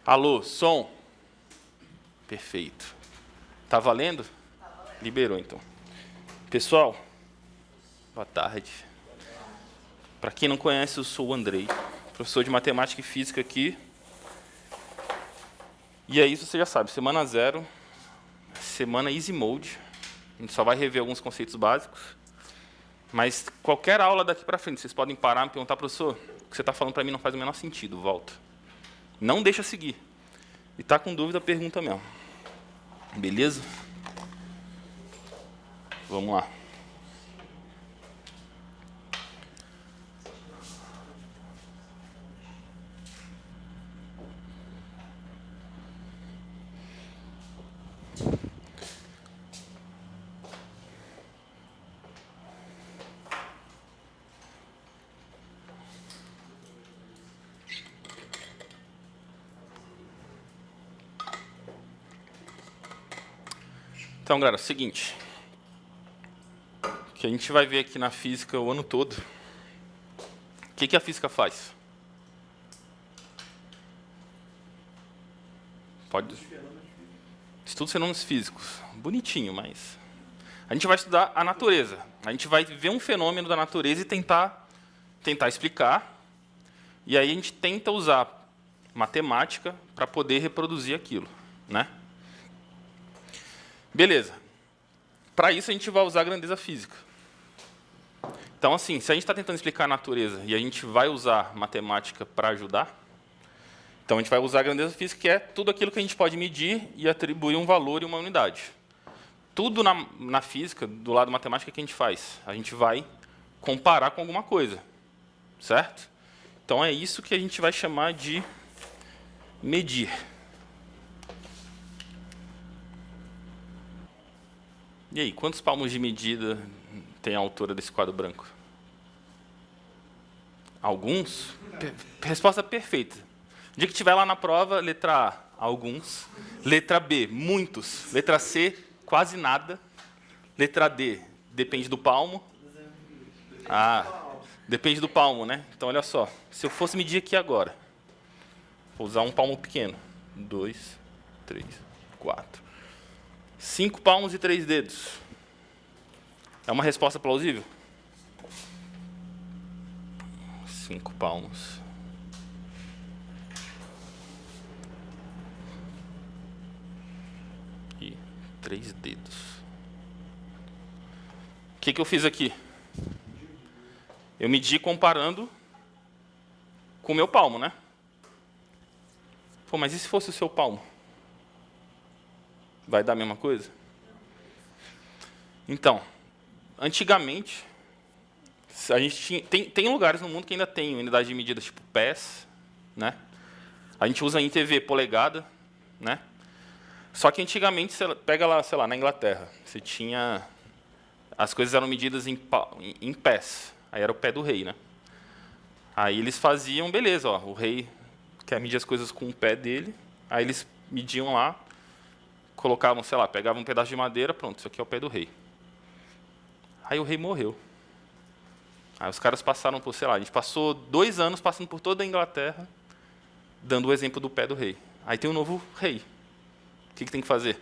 Alô, som? Perfeito. Tá valendo? Liberou, então. Pessoal, boa tarde. Para quem não conhece, eu sou o Andrei, professor de matemática e física aqui. E é isso, você já sabe, semana 0, semana Easy Mode. A gente só vai rever alguns conceitos básicos. Mas qualquer aula daqui para frente, vocês podem parar e me perguntar, professor, o que você está falando para mim não faz o menor sentido, volta. Não deixa seguir. E tá com dúvida, pergunta mesmo. Beleza? Vamos lá. Então, galera, é o seguinte. O que a gente vai ver aqui na física o ano todo. O que a física faz? Pode. Estuda fenômenos físicos. Bonitinho, mas... A gente vai estudar a natureza. A gente vai ver um fenômeno da natureza e tentar explicar. E aí a gente tenta usar matemática para poder reproduzir aquilo, né? Beleza. Para isso, a gente vai usar a grandeza física. Então, assim, se a gente está tentando explicar a natureza e a gente vai usar matemática para ajudar, então a gente vai usar a grandeza física, que é tudo aquilo que a gente pode medir e atribuir um valor e uma unidade. Tudo na física, do lado matemático, que a gente faz? A gente vai comparar com alguma coisa, certo? Então, é isso que a gente vai chamar de medir. E aí, quantos palmos de medida tem a altura desse quadro branco? Alguns? Resposta perfeita. O dia que tiver lá na prova, letra A, alguns. Letra B, muitos. Letra C, quase nada. Letra D, depende do palmo. Depende do palmo, né? Então, olha só. Se eu fosse medir aqui agora, vou usar um palmo pequeno. 2, 3, 4. 5 palmos e 3 dedos. É uma resposta plausível? 5 palmos. E 3 dedos. O que eu fiz aqui? Eu medi comparando com o meu palmo, né? Pô, mas e se fosse o seu palmo? Vai dar a mesma coisa? Então, antigamente, a gente tem lugares no mundo que ainda tem unidade de medida tipo pés, né? A gente usa em TV polegada, né? Só que antigamente, você pega lá, sei lá, na Inglaterra, você tinha... As coisas eram medidas em pés. Aí era o pé do rei, né? Aí eles faziam, beleza, ó, o rei quer medir as coisas com o pé dele, aí eles mediam lá, colocavam, sei lá, pegavam um pedaço de madeira, pronto, isso aqui é o pé do rei. Aí o rei morreu. Aí os caras passaram por, sei lá, a gente passou 2 anos passando por toda a Inglaterra, dando o exemplo do pé do rei. Aí tem um novo rei. O que tem que fazer?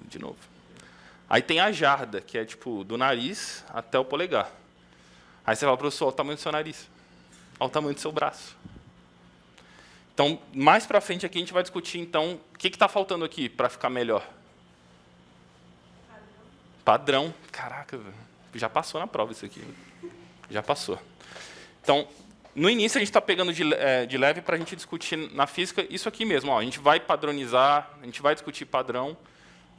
De novo. Aí tem a jarda, que é tipo do nariz até o polegar. Aí você fala, professor, olha o tamanho do seu nariz. Olha o tamanho do seu braço. Então, mais para frente aqui a gente vai discutir, então, o que está faltando aqui para ficar melhor? Padrão. Caraca, já passou na prova isso aqui. Já passou. Então, no início a gente está pegando de leve para a gente discutir na física isso aqui mesmo. Ó, a gente vai padronizar, a gente vai discutir padrão,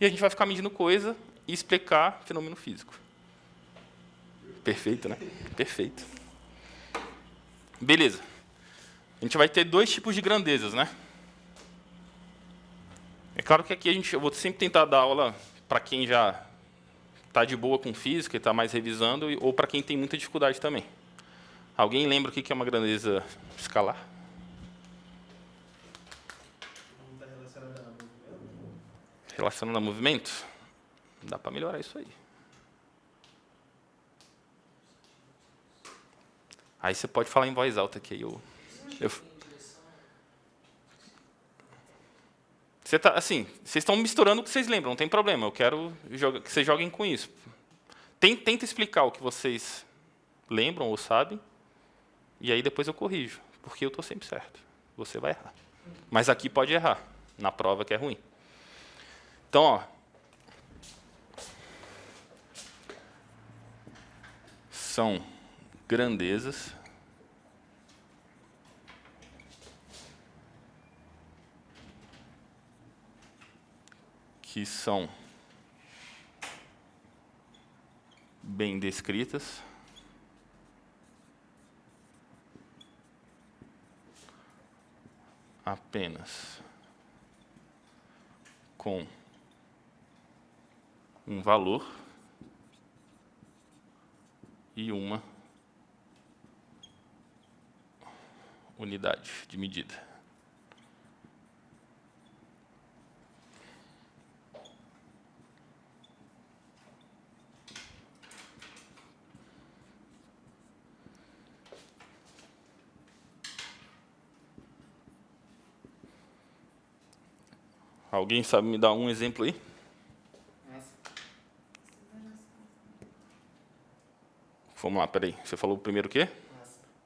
e a gente vai ficar medindo coisa e explicar fenômeno físico. Perfeito, né? Perfeito. Beleza. A gente vai ter 2 tipos de grandezas, né? É claro que aqui eu vou sempre tentar dar aula para quem já está de boa com física e está mais revisando, ou para quem tem muita dificuldade também. Alguém lembra o que é uma grandeza escalar? Está relacionada a movimento? Relacionada a movimento? Dá para melhorar isso aí. Aí você pode falar em voz alta, que aí eu... Vocês estão misturando o que vocês lembram, não tem problema. Eu quero que vocês joguem com isso. Tenta explicar o que vocês lembram ou sabem, e aí depois eu corrijo, porque eu estou sempre certo. Você vai errar. Mas aqui pode errar, na prova que é ruim. Então, ó, são grandezas que são bem descritas apenas com um valor e uma unidade de medida. Alguém sabe me dar um exemplo aí? Vamos lá, peraí. Você falou primeiro o quê?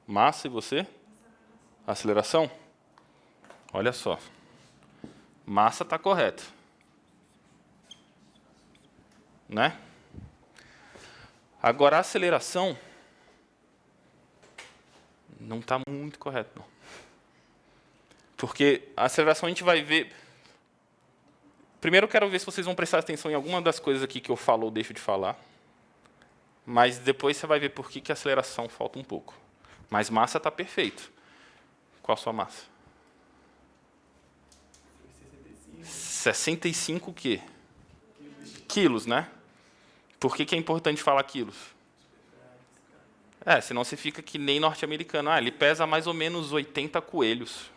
Massa, e você? Aceleração? Olha só. Massa está correto. Né? Agora, a aceleração não está muito correto, não. Porque a aceleração a gente vai ver... Primeiro eu quero ver se vocês vão prestar atenção em alguma das coisas aqui que eu falo ou deixo de falar. Mas depois você vai ver por que a aceleração falta um pouco. Mas massa está perfeito. Qual a sua massa? 65 o quê? Quilos, né? Por que é importante falar quilos? Senão você fica que nem norte-americano. Ele pesa mais ou menos 80 coelhos.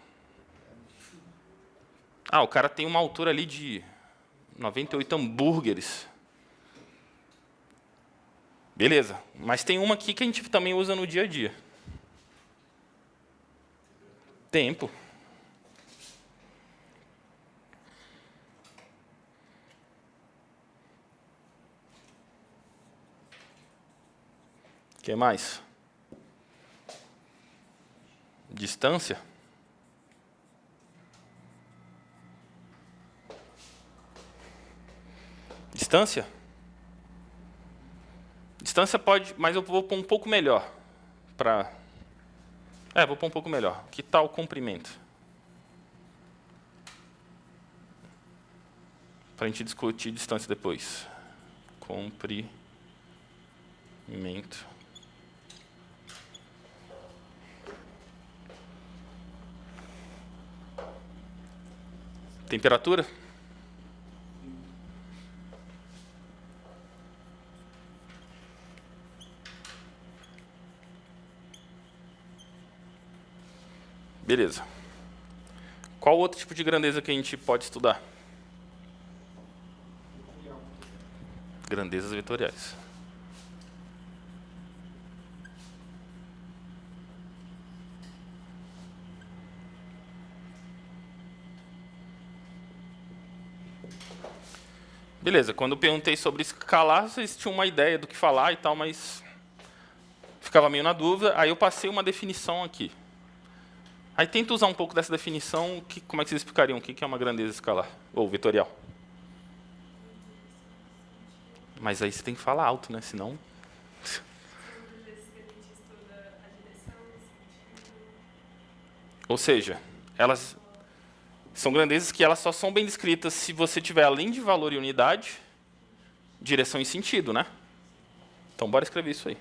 O cara tem uma altura ali de 98 hambúrgueres. Beleza, mas tem uma aqui que a gente também usa no dia a dia. Tempo. O que mais? Distância. Distância? Distância pode, mas eu vou pôr um pouco melhor. Vou pôr um pouco melhor. Que tal comprimento? Para a gente discutir distância depois. Comprimento. Temperatura? Beleza. Qual outro tipo de grandeza que a gente pode estudar? Grandezas vetoriais. Beleza, quando eu perguntei sobre escalar, vocês tinham uma ideia do que falar e tal, mas ficava meio na dúvida. Aí eu passei uma definição aqui. Aí tenta usar um pouco dessa definição. Como é que vocês explicariam o que é uma grandeza escalar? Ou vetorial? Mas aí você tem que falar alto, né? Senão... Ou seja, elas são grandezas que elas só são bem descritas se você tiver, além de valor e unidade, direção e sentido, né? Então, bora escrever isso aí.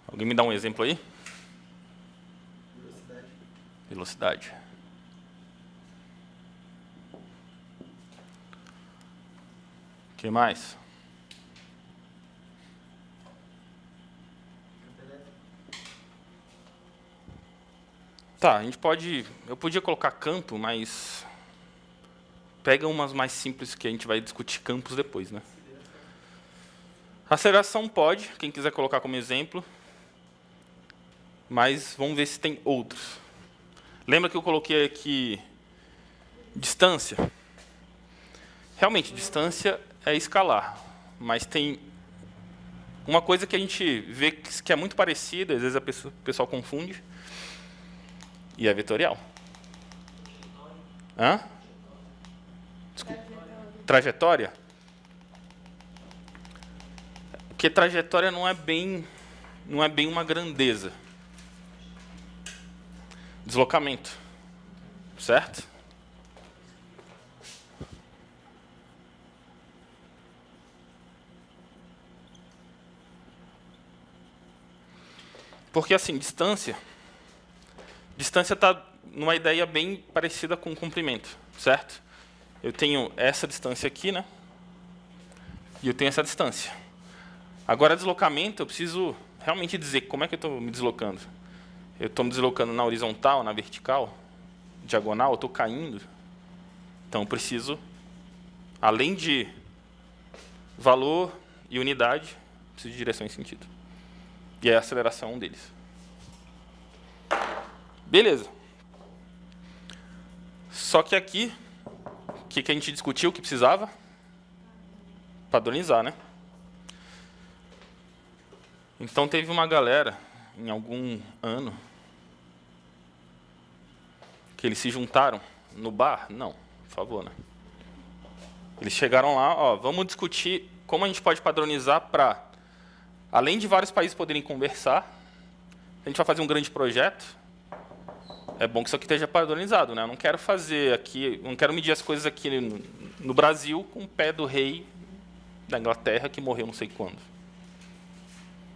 Alguém me dá um exemplo aí? Velocidade. O que mais? Tá, a gente pode... Eu podia colocar campo, mas... Pega umas mais simples que a gente vai discutir campos depois, né? Aceleração pode, quem quiser colocar como exemplo, mas vamos ver se tem outros. Lembra que eu coloquei aqui distância? Realmente, distância é escalar, mas tem uma coisa que a gente vê que é muito parecida, às vezes o pessoal confunde, e é vetorial. Hã? Desculpa. Trajetória? Porque trajetória não é bem uma grandeza. Deslocamento. Certo? Porque assim, distância está numa ideia bem parecida com comprimento, certo? Eu tenho essa distância aqui, né? E eu tenho essa distância. Agora, deslocamento, eu preciso realmente dizer como é que eu estou me deslocando. Eu estou me deslocando na horizontal, na vertical, diagonal, eu estou caindo. Então, eu preciso, além de valor e unidade, preciso de direção e sentido. E a aceleração é um deles. Beleza. Só que aqui, o que a gente discutiu que precisava? Padronizar, né? Então teve uma galera, em algum ano, que eles se juntaram no bar. Não, por favor, né? Eles chegaram lá, ó, vamos discutir como a gente pode padronizar para, além de vários países poderem conversar, a gente vai fazer um grande projeto, é bom que isso aqui esteja padronizado, né? Eu não quero fazer aqui, não quero medir as coisas aqui no Brasil com o pé do rei da Inglaterra que morreu não sei quando.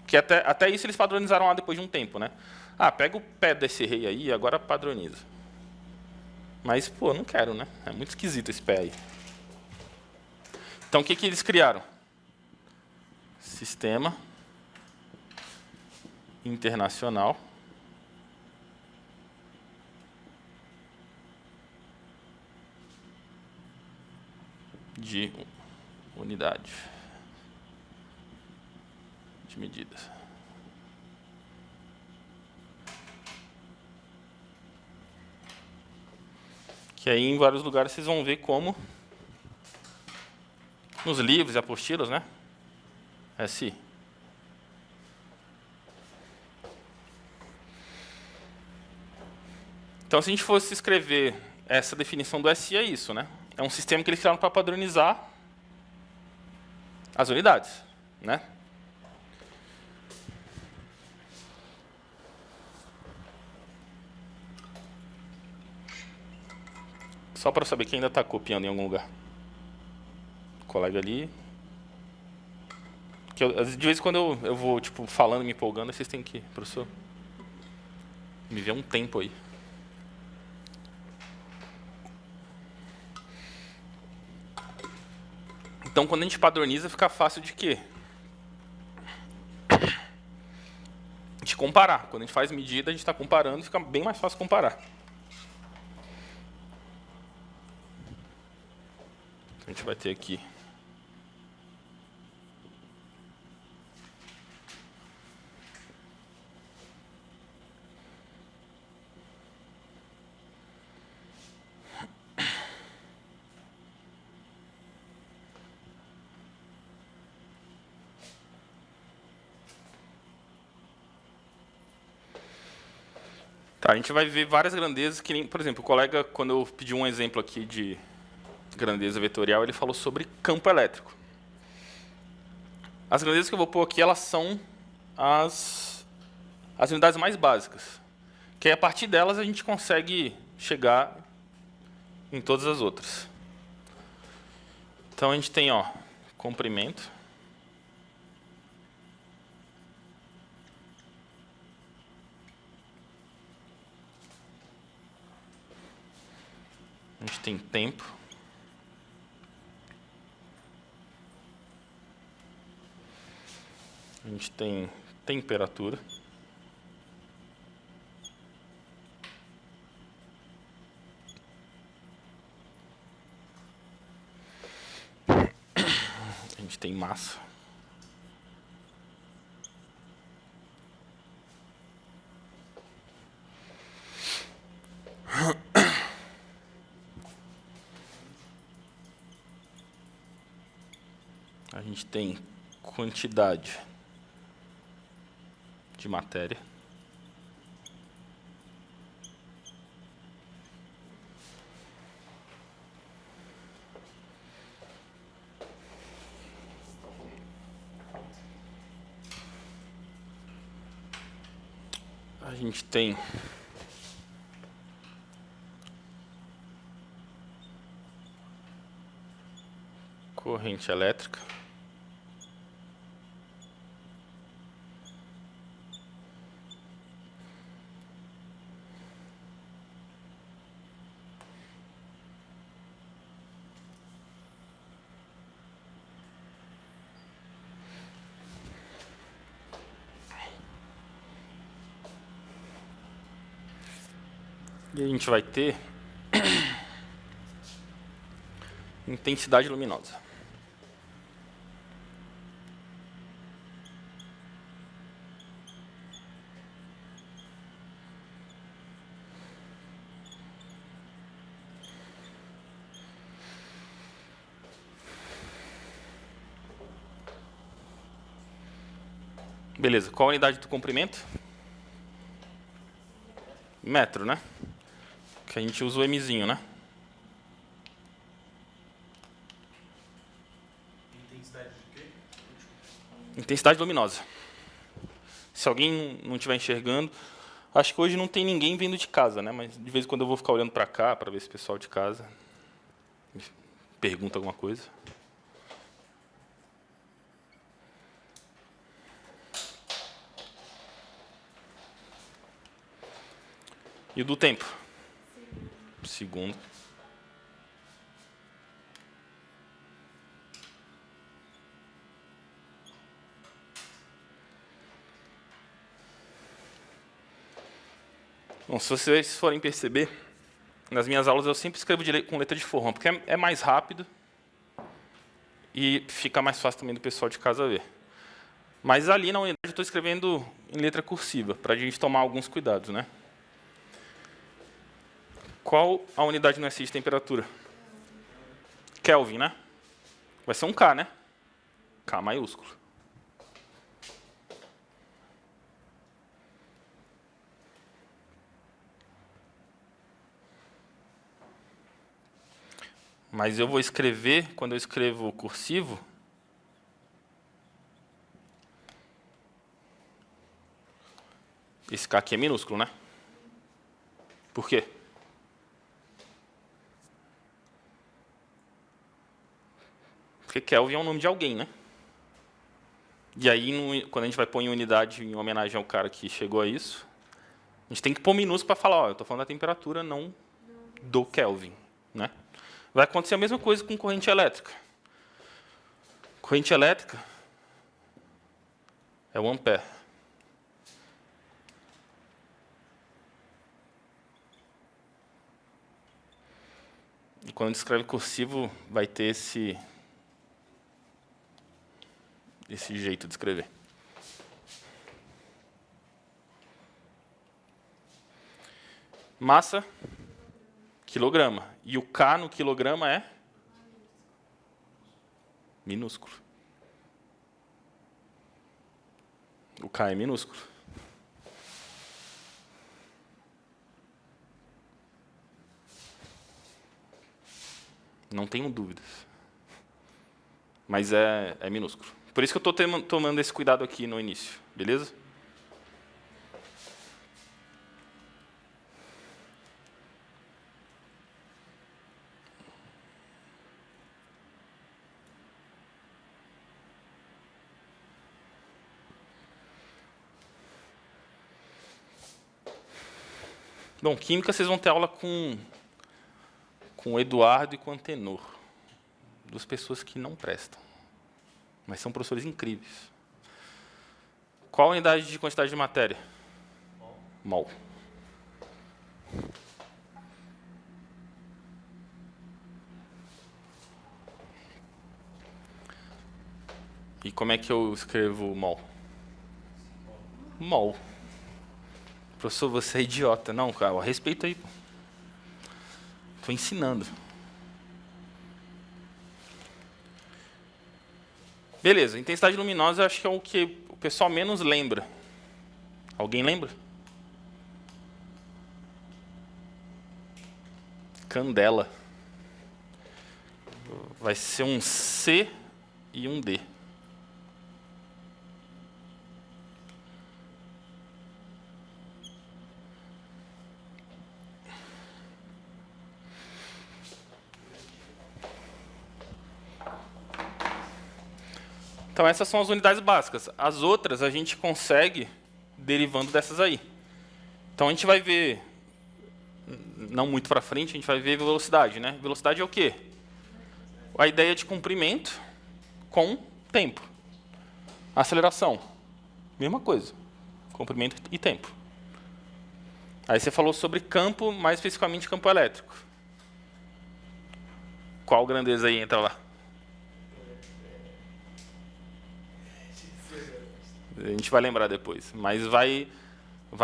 Que até isso eles padronizaram lá depois de um tempo, né? Ah, pega o pé desse rei aí e agora padroniza. Mas, pô, eu não quero, né? É muito esquisito esse pé aí. Então, o que eles criaram? Sistema Internacional de Unidade de Medidas. Que aí em vários lugares vocês vão ver como, nos livros e apostilas, né? SI. Então, se a gente fosse escrever essa definição do SI, é isso, né? É um sistema que eles criaram para padronizar as unidades, né? Só para saber quem ainda está copiando em algum lugar. O colega ali. Que de vez em quando eu vou tipo, falando, me empolgando, vocês têm que, professor, me vê um tempo aí. Então, quando a gente padroniza, fica fácil de quê? De comparar. Quando a gente faz medida, a gente está comparando, fica bem mais fácil comparar. A gente vai ter aqui tá, a gente vai ver várias grandezas que nem, por exemplo, o colega, quando eu pedi um exemplo aqui de grandeza vetorial, ele falou sobre campo elétrico. As grandezas que eu vou pôr aqui, elas são as unidades mais básicas. Que aí, a partir delas a gente consegue chegar em todas as outras. Então a gente tem, ó, comprimento. A gente tem tempo. A gente tem temperatura. A gente tem massa. gente tem quantidade de matéria. A gente tem corrente elétrica. E a gente vai ter intensidade luminosa. Beleza, qual a unidade do comprimento? Metro, né? Que a gente usa o mzinho, né? Intensidade de quê? Intensidade luminosa. Se alguém não estiver enxergando, acho que hoje não tem ninguém vindo de casa, né? Mas de vez em quando eu vou ficar olhando para cá para ver se o pessoal de casa me pergunta alguma coisa. E o do tempo? Segundo. Bom, se vocês forem perceber, nas minhas aulas eu sempre escrevo com letra de forma, porque é mais rápido e fica mais fácil também do pessoal de casa ver. Mas ali na unidade eu estou escrevendo em letra cursiva, para a gente tomar alguns cuidados, né? Qual a unidade no SI de temperatura? Kelvin, né? Vai ser um K, né? K maiúsculo. Mas eu vou escrever, quando eu escrevo cursivo, esse K aqui é minúsculo, né? Por quê? Porque Kelvin é o nome de alguém, né? E aí, quando a gente vai pôr em unidade em homenagem ao cara que chegou a isso, a gente tem que pôr minúsculo para falar, ó, eu estou falando da temperatura, não do Kelvin, né? Vai acontecer a mesma coisa com corrente elétrica. Corrente elétrica é o ampere. E quando a gente escreve cursivo, vai ter esse jeito de escrever. Massa, quilograma. E o K no quilograma é minúsculo. O K é minúsculo. Não tenho dúvidas. Mas é minúsculo. Por isso que eu estou tomando esse cuidado aqui no início, beleza? Bom, química vocês vão ter aula com o Eduardo e com o Antenor. Duas pessoas que não prestam. Mas são professores incríveis. Qual a unidade de quantidade de matéria? Mol. E como é que eu escrevo mol? Mol. Professor, você é idiota. Não, cara, respeita aí. Estou ensinando. Beleza, intensidade luminosa eu acho que é o que o pessoal menos lembra. Alguém lembra? Candela. Vai ser um C e um D. Então essas são as unidades básicas. As outras a gente consegue derivando dessas aí. Então a gente vai ver, não muito para frente, a gente vai ver velocidade, né? Velocidade é o quê? A ideia de comprimento com tempo. Aceleração, mesma coisa. Comprimento e tempo. Aí você falou sobre campo, mais especificamente campo elétrico. Qual grandeza aí entra lá? A gente vai lembrar depois, mas vai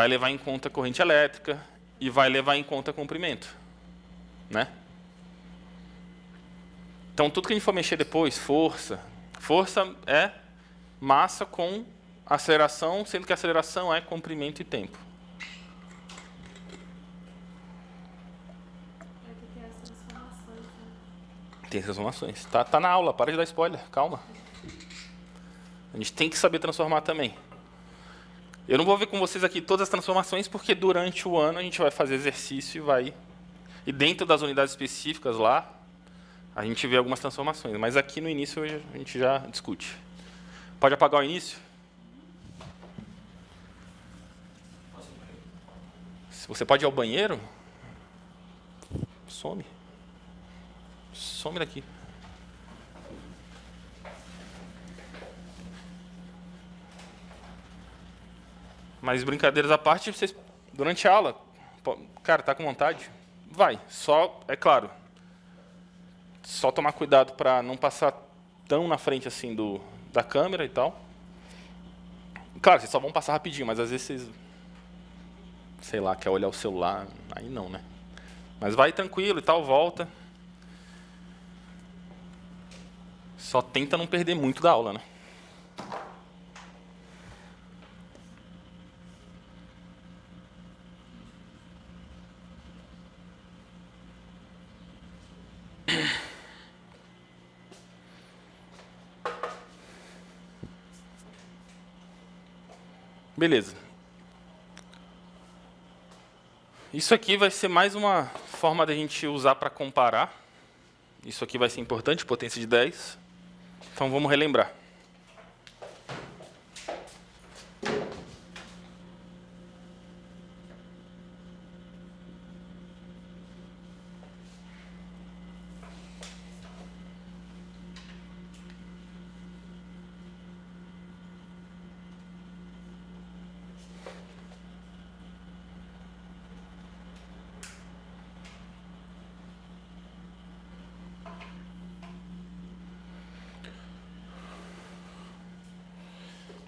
levar em conta corrente elétrica e vai levar em conta comprimento, né? Então tudo que a gente for mexer depois, força é massa com aceleração, sendo que a aceleração é comprimento e tempo. Aqui tem as transformações, né? Tem transformações. Tá na aula, para de dar spoiler, calma. A gente tem que saber transformar também. Eu não vou ver com vocês aqui todas as transformações, porque durante o ano a gente vai fazer exercício e vai... E dentro das unidades específicas lá, a gente vê algumas transformações. Mas aqui no início a gente já discute. Pode apagar o início? Se você pode ir ao banheiro, some. Some daqui. Mas brincadeiras à parte, vocês, durante a aula, cara, tá com vontade? Vai. Só, é claro, só tomar cuidado para não passar tão na frente assim da câmera e tal. Claro, vocês só vão passar rapidinho, mas às vezes vocês, sei lá, quer olhar o celular, aí não, né? Mas vai tranquilo e tal, volta. Só tenta não perder muito da aula, né? Beleza. Isso aqui vai ser mais uma forma da gente usar para comparar. Isso aqui vai ser importante, potência de 10. Então vamos relembrar.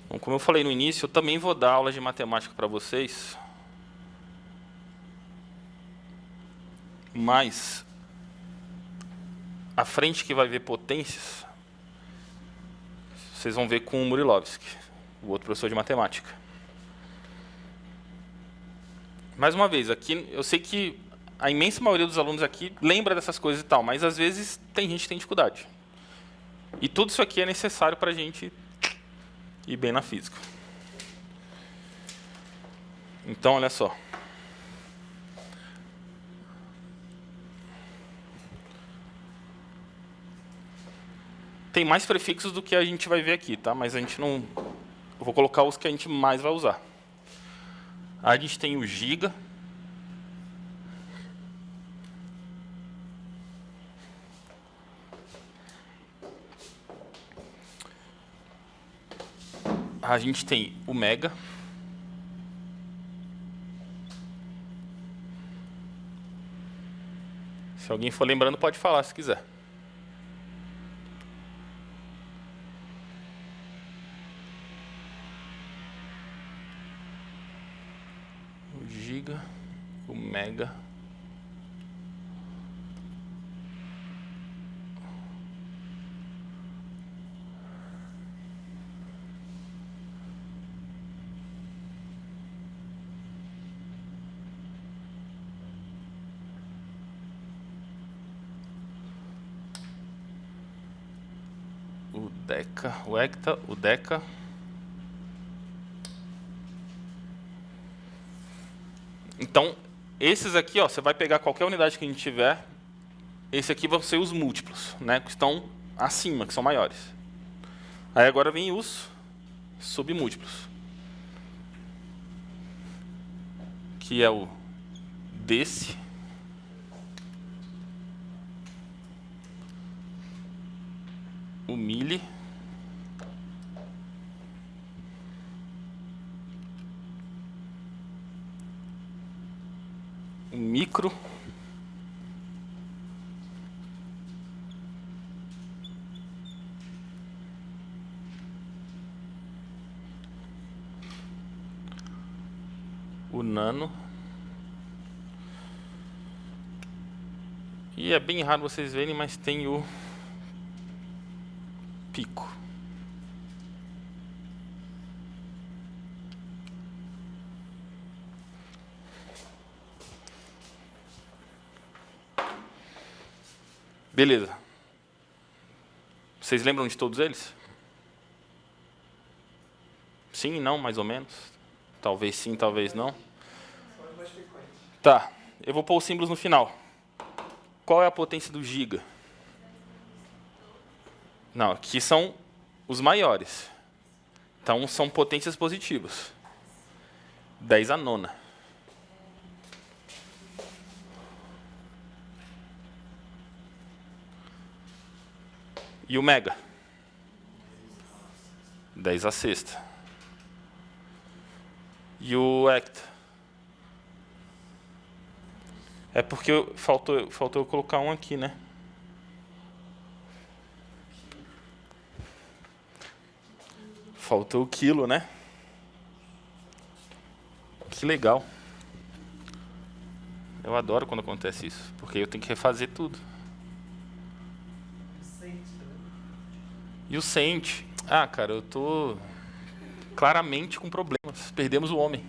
Bom, como eu falei no início, eu também vou dar aula de matemática para vocês. Mas a frente que vai ver potências, vocês vão ver com o Murilovski, o outro professor de matemática. Mais uma vez, aqui eu sei que a imensa maioria dos alunos aqui lembra dessas coisas e tal, mas às vezes tem gente que tem dificuldade. E tudo isso aqui é necessário para a gente ir bem na física. Então, olha só. Tem mais prefixos do que a gente vai ver aqui, tá? Mas a gente não... Eu vou colocar os que a gente mais vai usar. A gente tem o giga. A gente tem o mega. Se alguém for lembrando, pode falar se quiser. O giga, o mega. deca, o hecta, o deca. Então, esses aqui, ó, você vai pegar qualquer unidade que a gente tiver. Esse aqui vão ser os múltiplos, né, que estão acima, que são maiores. Aí agora vem os submúltiplos, que é o desse, o mili, o micro, o nano, e é bem raro vocês verem, mas tem o pico. Beleza. Vocês lembram de todos eles? Sim, não, mais ou menos. Talvez sim, talvez não. Tá, eu vou pôr os símbolos no final. Qual é a potência do giga? Não, aqui são os maiores. Então, são potências positivas. 10 a nona. E o mega? 10 a sexta. E o hecta? É porque faltou eu colocar um aqui, né? Faltou o quilo, né? Que legal. Eu adoro quando acontece isso, porque eu tenho que refazer tudo. E o cent? Ah, cara, eu tô claramente com problemas. Perdemos o homem.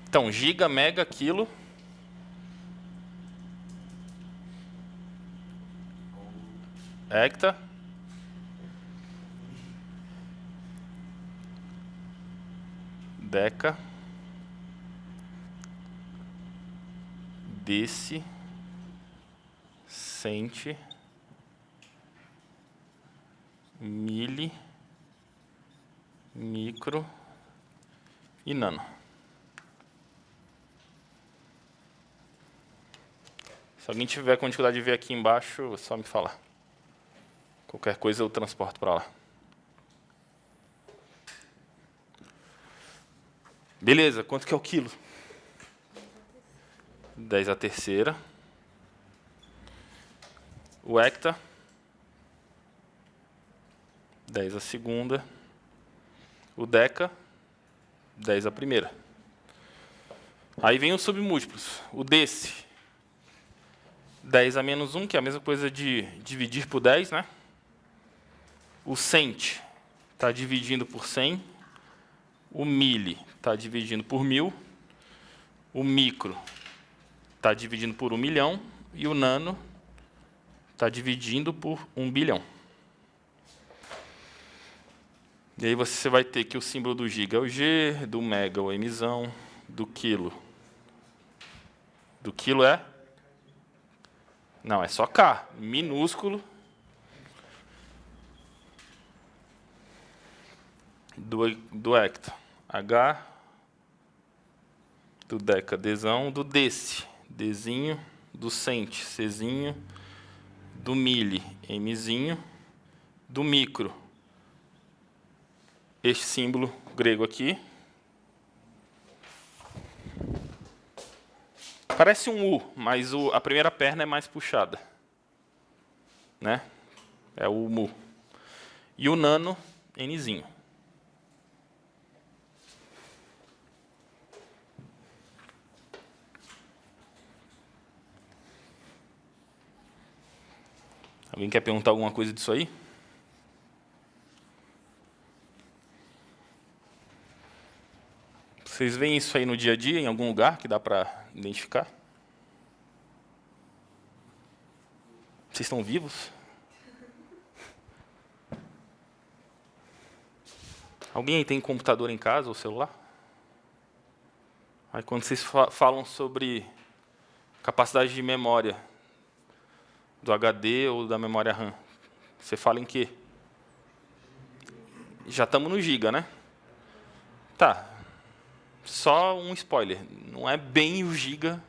Então, giga, mega, quilo. Hecta. Deca. Desse. Cent. Mili. Micro. E nano. Se alguém tiver com dificuldade de ver aqui embaixo, é só me falar. Qualquer coisa eu transporto para lá. Beleza, quanto que é o quilo? 10 a terceira. O hecta. 10 a segunda. O deca. 10 a primeira. Aí vem os submúltiplos. O desse. 10 a menos 1, que é a mesma coisa de dividir por 10, né? O cent está dividindo por 100. O mili está dividindo por 1000. O micro está dividindo por 1 milhão. E o nano está dividindo por 1 bilhão. E aí você vai ter que o símbolo do giga é o G, do mega é o Mzão, do quilo. Do quilo é? Não, é só K, minúsculo. Do hecta, H. Do deca, Dzão. Do desse, Dzinho. Do cent, Czinho. Do mili, Mzinho. Do micro, este símbolo grego aqui. Parece um U, mas a primeira perna é mais puxada, né? É o mu. E o nano, Nzinho. Alguém quer perguntar alguma coisa disso aí? Vocês veem isso aí no dia a dia, em algum lugar que dá para identificar? Vocês estão vivos? Alguém aí tem computador em casa ou celular? Aí quando vocês falam sobre capacidade de memória do HD ou da memória RAM, você fala em quê? Já estamos no giga, né? Tá. Só um spoiler. Não é bem o giga,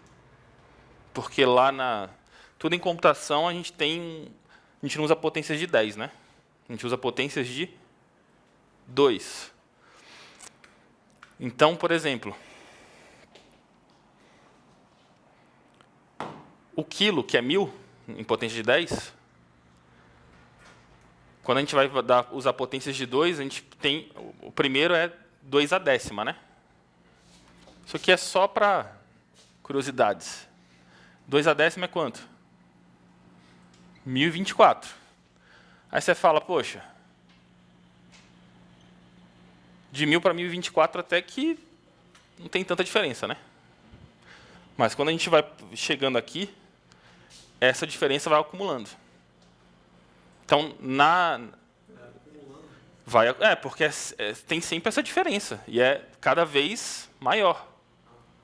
porque lá tudo em computação a gente não usa potências de 10, né? A gente usa potências de 2. Então, por exemplo, o quilo, que é 1000, em potência de 10, quando a gente vai usar potências de 2, a gente tem, o primeiro é 2 a décima, né? Isso aqui é só para curiosidades. 2 a décima é quanto? 1024. Aí você fala, poxa, de 1000 para 1024 até que não tem tanta diferença, né? Mas quando a gente vai chegando aqui, essa diferença vai acumulando. Então, porque tem sempre essa diferença, e é cada vez maior,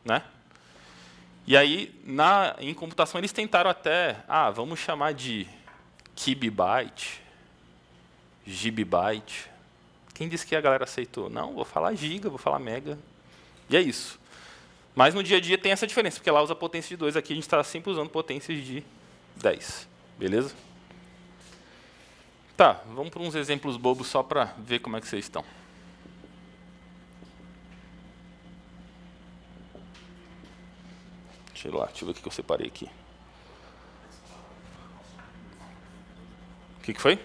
né? E aí, em computação, eles tentaram até, vamos chamar de kibibyte, gigabyte. Quem disse que a galera aceitou? Não, vou falar giga, vou falar mega. E é isso. Mas no dia a dia tem essa diferença, porque lá usa potência de 2, aqui a gente está sempre usando potências de 10. Beleza? Tá, vamos para uns exemplos bobos só para ver como é que vocês estão. Deixa eu ver o que eu separei aqui. O que foi?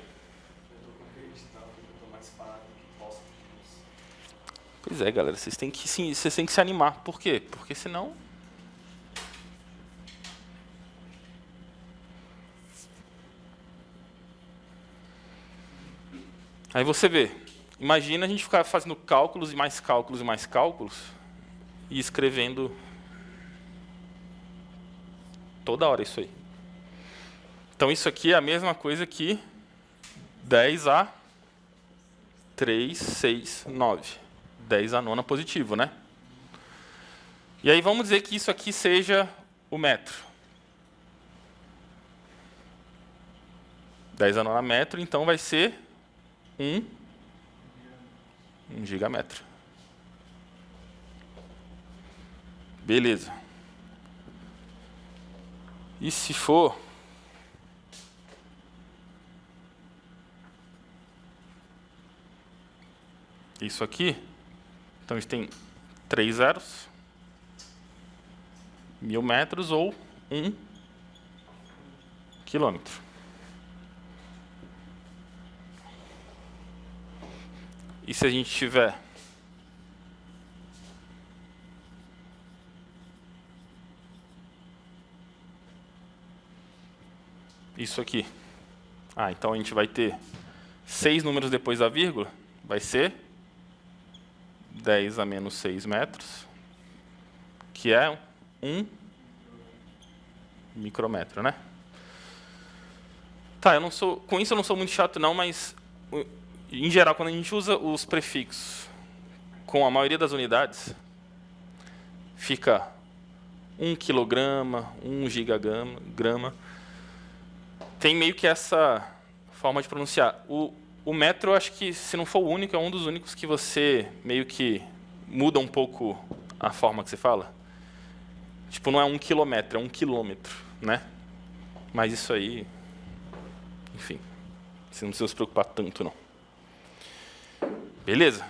Pois é, galera, vocês têm que se animar. Por quê? Porque senão... Aí você vê, imagina a gente ficar fazendo cálculos e mais cálculos e mais cálculos e escrevendo toda hora isso aí. Então isso aqui é a mesma coisa que 10 a 3, 6, 9. 10 a nona positivo, né? E aí vamos dizer que isso aqui seja o metro. 10 a nona metro, então vai ser 1 gigametro. Beleza. E se for isso aqui, então a gente tem 3 zeros, 1000 metros ou 1 quilômetro. E se a gente tiver isso aqui, então a gente vai ter 6 números depois da vírgula, vai ser 10 a menos 6 metros, que é 1 micrômetro, né? Tá, com isso eu não sou muito chato não, mas em geral, quando a gente usa os prefixos com a maioria das unidades, fica 1 quilograma, 1 gigagrama. Tem meio que essa forma de pronunciar. O metro, eu acho que, se não for o único, é um dos únicos que você meio que muda um pouco a forma que você fala. Tipo, não é 1 quilômetro, é 1 quilômetro, né? Mas isso aí, enfim, você não precisa se preocupar tanto, não. Beleza?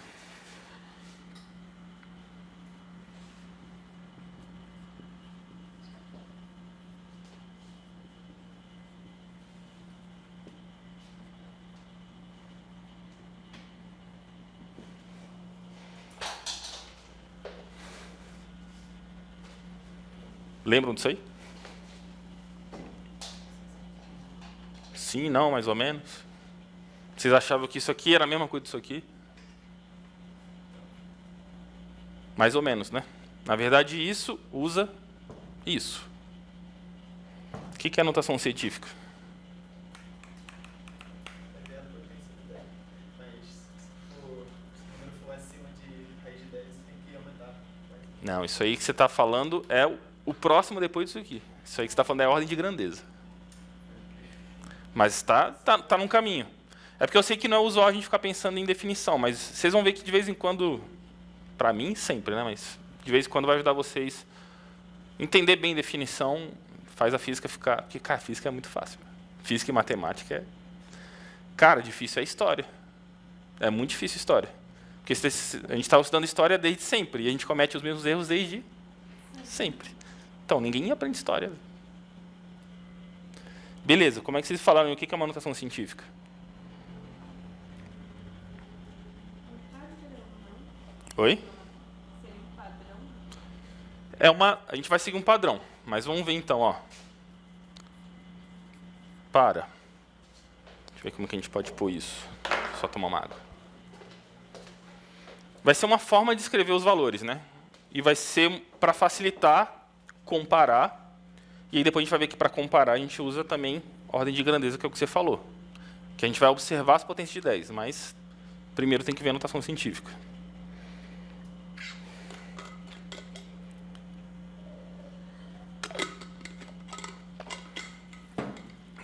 Lembram disso aí? Sim, não, mais ou menos. Vocês achavam que isso aqui era a mesma coisa disso aqui? Mais ou menos, né? Na verdade, isso usa isso. O que é notação científica? Não, isso aí que você está falando é o próximo depois disso aqui. Isso aí que você está falando é a ordem de grandeza. Mas tá num caminho. É porque eu sei que não é usual a gente ficar pensando em definição, mas vocês vão ver que de vez em quando, para mim sempre, né? Mas de vez em quando vai ajudar vocês a entender bem definição, faz a física ficar... Porque, cara, física é muito fácil. Física e matemática é... Cara, difícil é história. É muito difícil história. Porque a gente está estudando história desde sempre, e a gente comete os mesmos erros desde sempre. Então, ninguém aprende história. Beleza, como é que vocês falaram o que é manutenção científica? Oi? Seria um padrão? A gente vai seguir um padrão, mas vamos ver então, ó. Deixa eu ver como que a gente pode pôr isso. Só tomar uma água. Vai ser uma forma de escrever os valores, né? E vai ser para facilitar comparar. E aí depois a gente vai ver que para comparar a gente usa também ordem de grandeza, que é o que você falou. Que a gente vai observar as potências de 10, mas primeiro tem que ver a notação científica.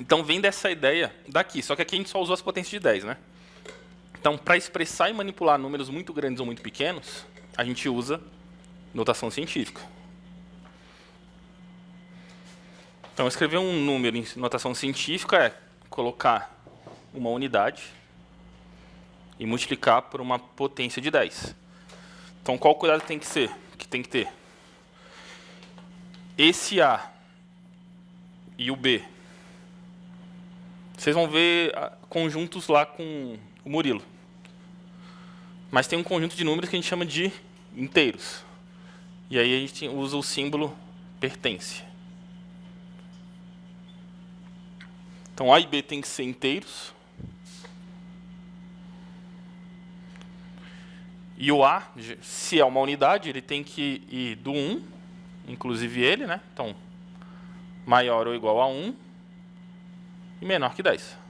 Então vem dessa ideia daqui, só que aqui a gente só usou as potências de 10, né? Então, para expressar e manipular números muito grandes ou muito pequenos, a gente usa notação científica. Então, escrever um número em notação científica é colocar uma unidade e multiplicar por uma potência de 10. Então, qual cuidado tem que ter? Esse A e o B. Vocês vão ver conjuntos lá com o Murilo. Mas tem um conjunto de números que a gente chama de inteiros. E aí a gente usa o símbolo pertence. Então A e B tem que ser inteiros. E o A, se é uma unidade, ele tem que ir do 1, inclusive ele, né? Então, maior ou igual a 1 e menor que 10.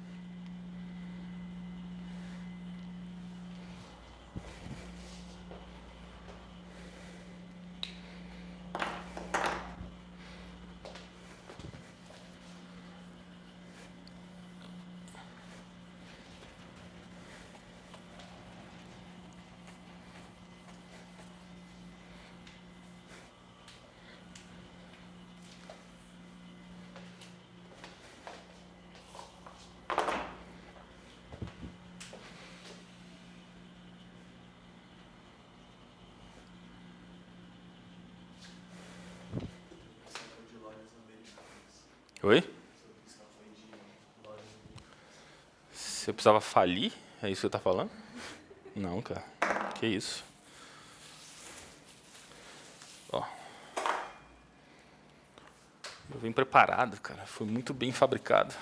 Oi? Você precisava falir? É isso que você está falando? Não, cara. Que isso? Ó. Eu vim preparado, cara. Foi muito bem fabricado.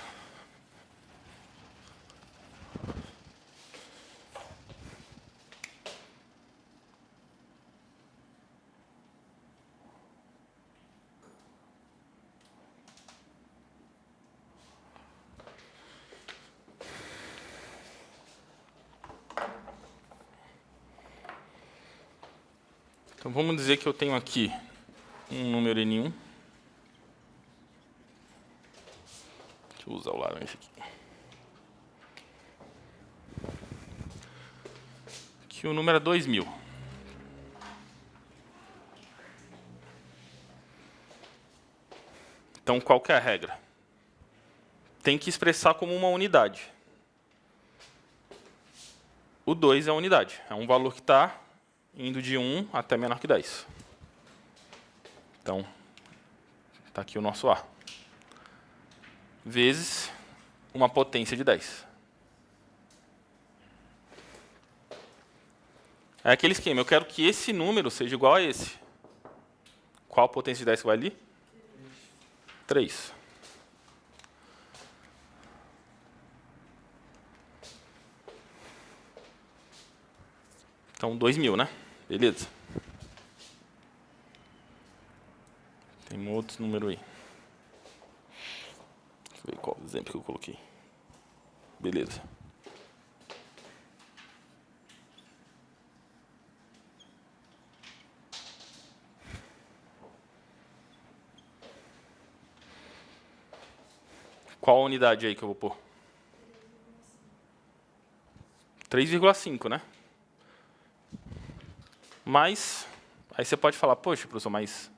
Então vamos dizer que eu tenho aqui um número N1. Deixa eu usar o laranja aqui. Que o número é 2000. Então qual que é a regra? Tem que expressar como uma unidade. O 2 é a unidade. É um valor que está indo de 1 até menor que 10. Então, está aqui o nosso A. Vezes uma potência de 10. É aquele esquema, eu quero que esse número seja igual a esse. Qual a potência de 10 que vai ali? 3. Então, 2000, né? Beleza. Tem um outro número aí. Deixa eu ver qual exemplo que eu coloquei. Beleza. Qual a unidade aí que eu vou pôr? 3,5, né? Mas, aí você pode falar, poxa, professor, mas...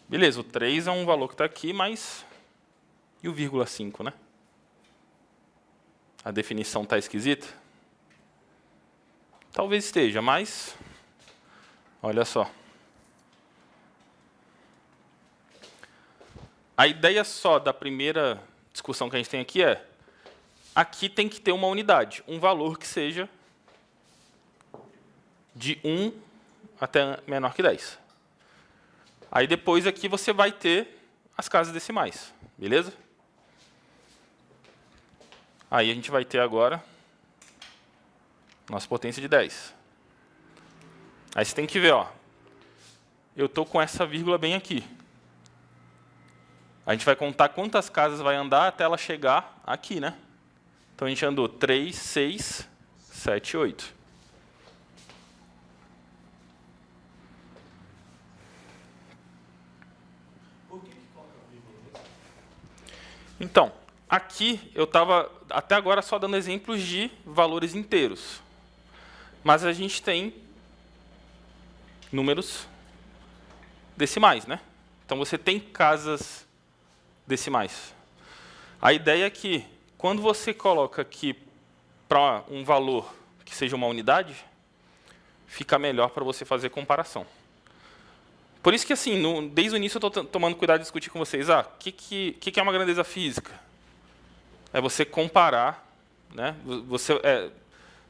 Beleza, o 3 é um valor que está aqui, mas... E o 0,5, né? A definição está esquisita? Talvez esteja, mas... Olha só. A ideia só da primeira discussão que a gente tem aqui é... Aqui tem que ter uma unidade, um valor que seja de 1 até menor que 10. Aí depois aqui você vai ter as casas decimais, beleza? Aí a gente vai ter agora nossa potência de 10. Aí você tem que ver, ó, eu estou com essa vírgula bem aqui. A gente vai contar quantas casas vai andar até ela chegar aqui, né? Então a gente andou 3, 6, 7, 8. Por que coloca a vírgula mesmo? Então, aqui eu estava até agora só dando exemplos de valores inteiros. Mas a gente tem números decimais, né? Então você tem casas decimais. A ideia é que quando você coloca aqui para um valor que seja uma unidade, fica melhor para você fazer comparação. Por isso que, assim, desde o início eu estou tomando cuidado de discutir com vocês. O que é uma grandeza física? É você comparar, né?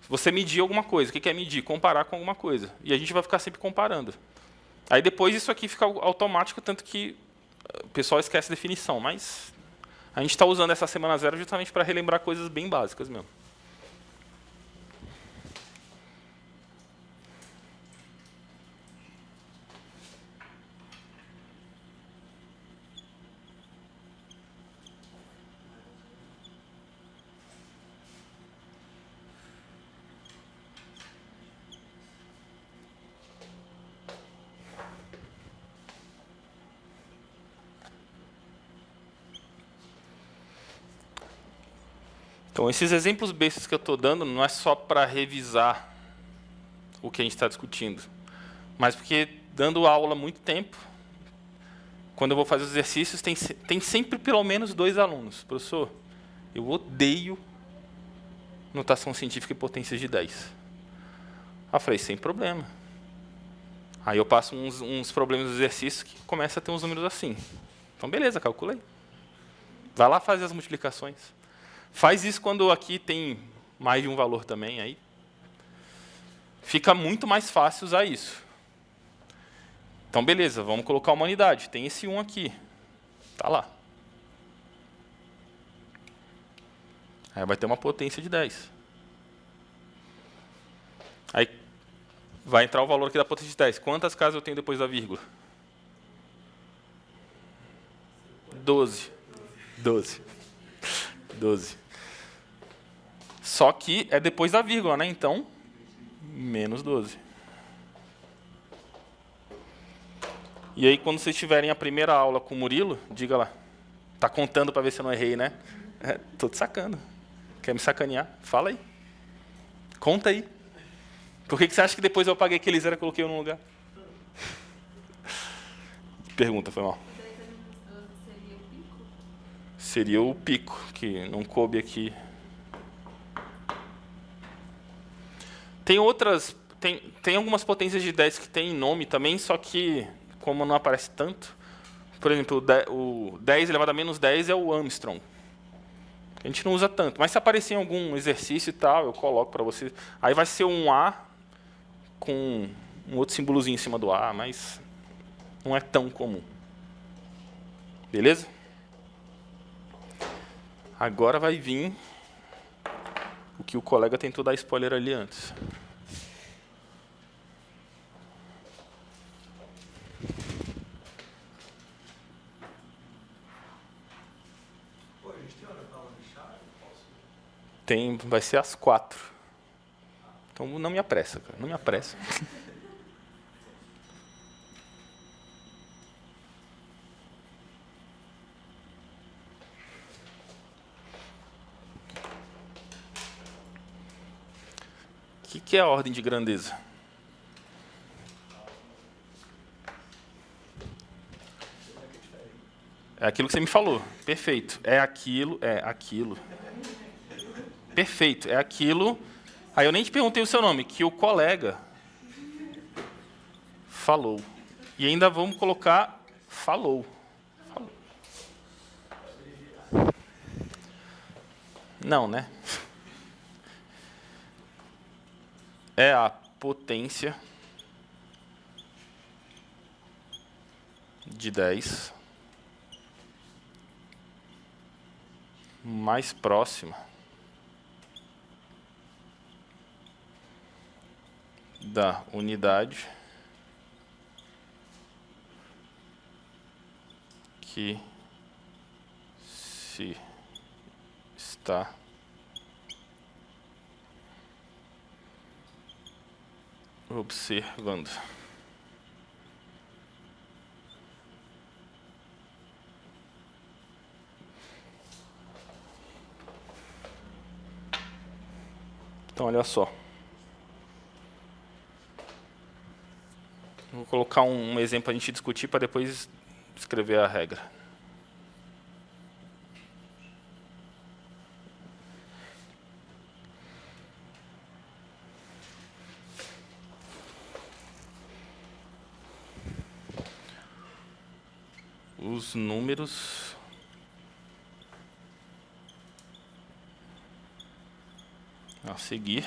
Você medir alguma coisa. O que é medir? Comparar com alguma coisa. E a gente vai ficar sempre comparando. Aí depois isso aqui fica automático, tanto que o pessoal esquece a definição. Mas a gente está usando essa semana zero justamente para relembrar coisas bem básicas mesmo. Então, esses exemplos bestas que eu estou dando não é só para revisar o que a gente está discutindo, mas porque, dando aula há muito tempo, quando eu vou fazer os exercícios, tem sempre pelo menos 2 alunos. Professor, eu odeio notação científica e potências de 10. Aí eu falei, sem problema. Aí eu passo uns problemas dos exercícios que começa a ter uns números assim. Então, beleza, calculei. Vai lá fazer as multiplicações. Faz isso quando aqui tem mais de um valor também, aí fica muito mais fácil usar isso. Então, beleza, vamos colocar uma unidade. Tem esse 1 aqui. Está lá. Aí vai ter uma potência de 10. Aí vai entrar o valor aqui da potência de 10. Quantas casas eu tenho depois da vírgula? 12. 12. 12. Só que é depois da vírgula, né? Então, menos 12. E aí, quando vocês tiverem a primeira aula com o Murilo, diga lá. Tá contando para ver se eu não errei, né? Tô te sacando. Quer me sacanear? Fala aí. Conta aí. Por que você acha que depois eu apaguei aquele zero e coloquei eu no lugar? Pergunta, foi mal. O 10 menos 12 seria o pico? Seria o pico, que não coube aqui. Tem outras... Tem algumas potências de 10 que tem nome também, só que, como não aparece tanto... Por exemplo, o 10 elevado a menos 10 é o Armstrong. A gente não usa tanto. Mas se aparecer em algum exercício e tal, eu coloco para você. Aí vai ser um A com um outro símbolozinho em cima do A, mas não é tão comum. Beleza? Agora vai vir o que o colega tentou dar spoiler ali antes. Pô, a gente tem hora pra aula fechar? Vai ser às 4. Então não me apressa, cara. Não me apressa. que é a ordem de grandeza? É aquilo que você me falou. Perfeito. É aquilo. Perfeito. É aquilo. Aí eu nem te perguntei o seu nome, que o colega falou. E ainda vamos colocar falou. Não, né? É a potência de 10 mais próxima da unidade que se está observando. Então, olha só. Vou colocar um exemplo para a gente discutir para depois escrever a regra. Os números a seguir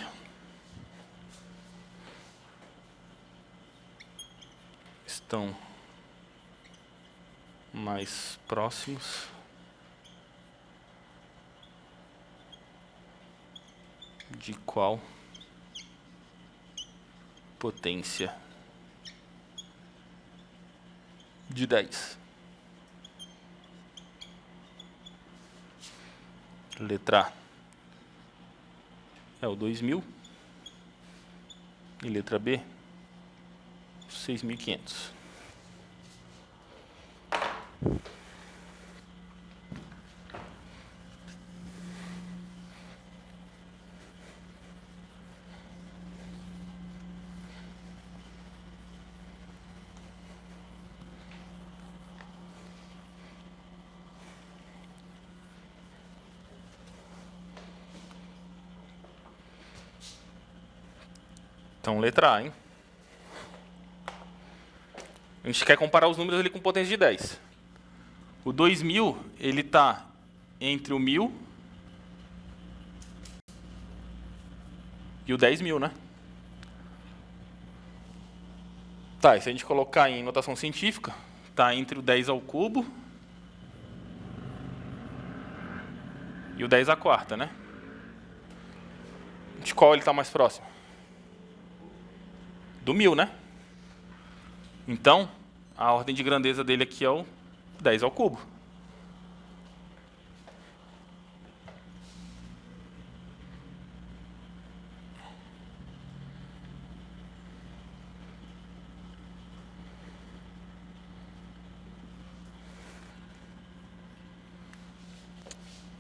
estão mais próximos de qual potência de 10? Letra A é o 2000 e letra B 6.500. Então, letra A, hein? A gente quer comparar os números ali com potência de 10. O 2000, ele está entre o 1000 e o 10.000, né? Tá, e se a gente colocar em notação científica, está entre o 10 ao cubo e o 10 à quarta, né? De qual ele está mais próximo? Do 1000, né? Então, a ordem de grandeza dele aqui é o 10 ao cubo.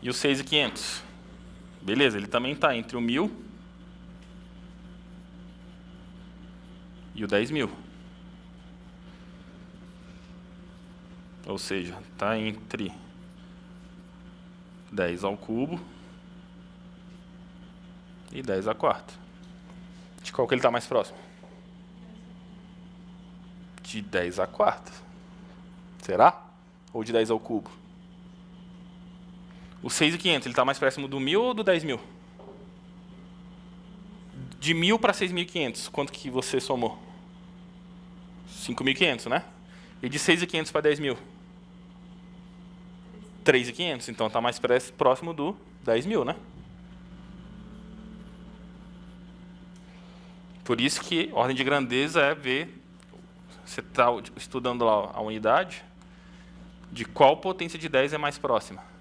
E o 6.500? Beleza, ele também está entre o 1000 e o 10.000. Ou seja, está entre 10 ao cubo e 10 à quarta. De qual que ele está mais próximo? De 10 à quarta. Será? Ou de 10 ao cubo? O 6.500, ele está mais próximo do 1000 ou do 10.000? De 1000 para 6.500, quanto que você somou? 5.500, né? E de 6.500 para 10.000? 3.500, então está mais próximo do 10.000, né? Por isso que ordem de grandeza é ver, você está estudando lá a unidade, de qual potência de 10 é mais próxima.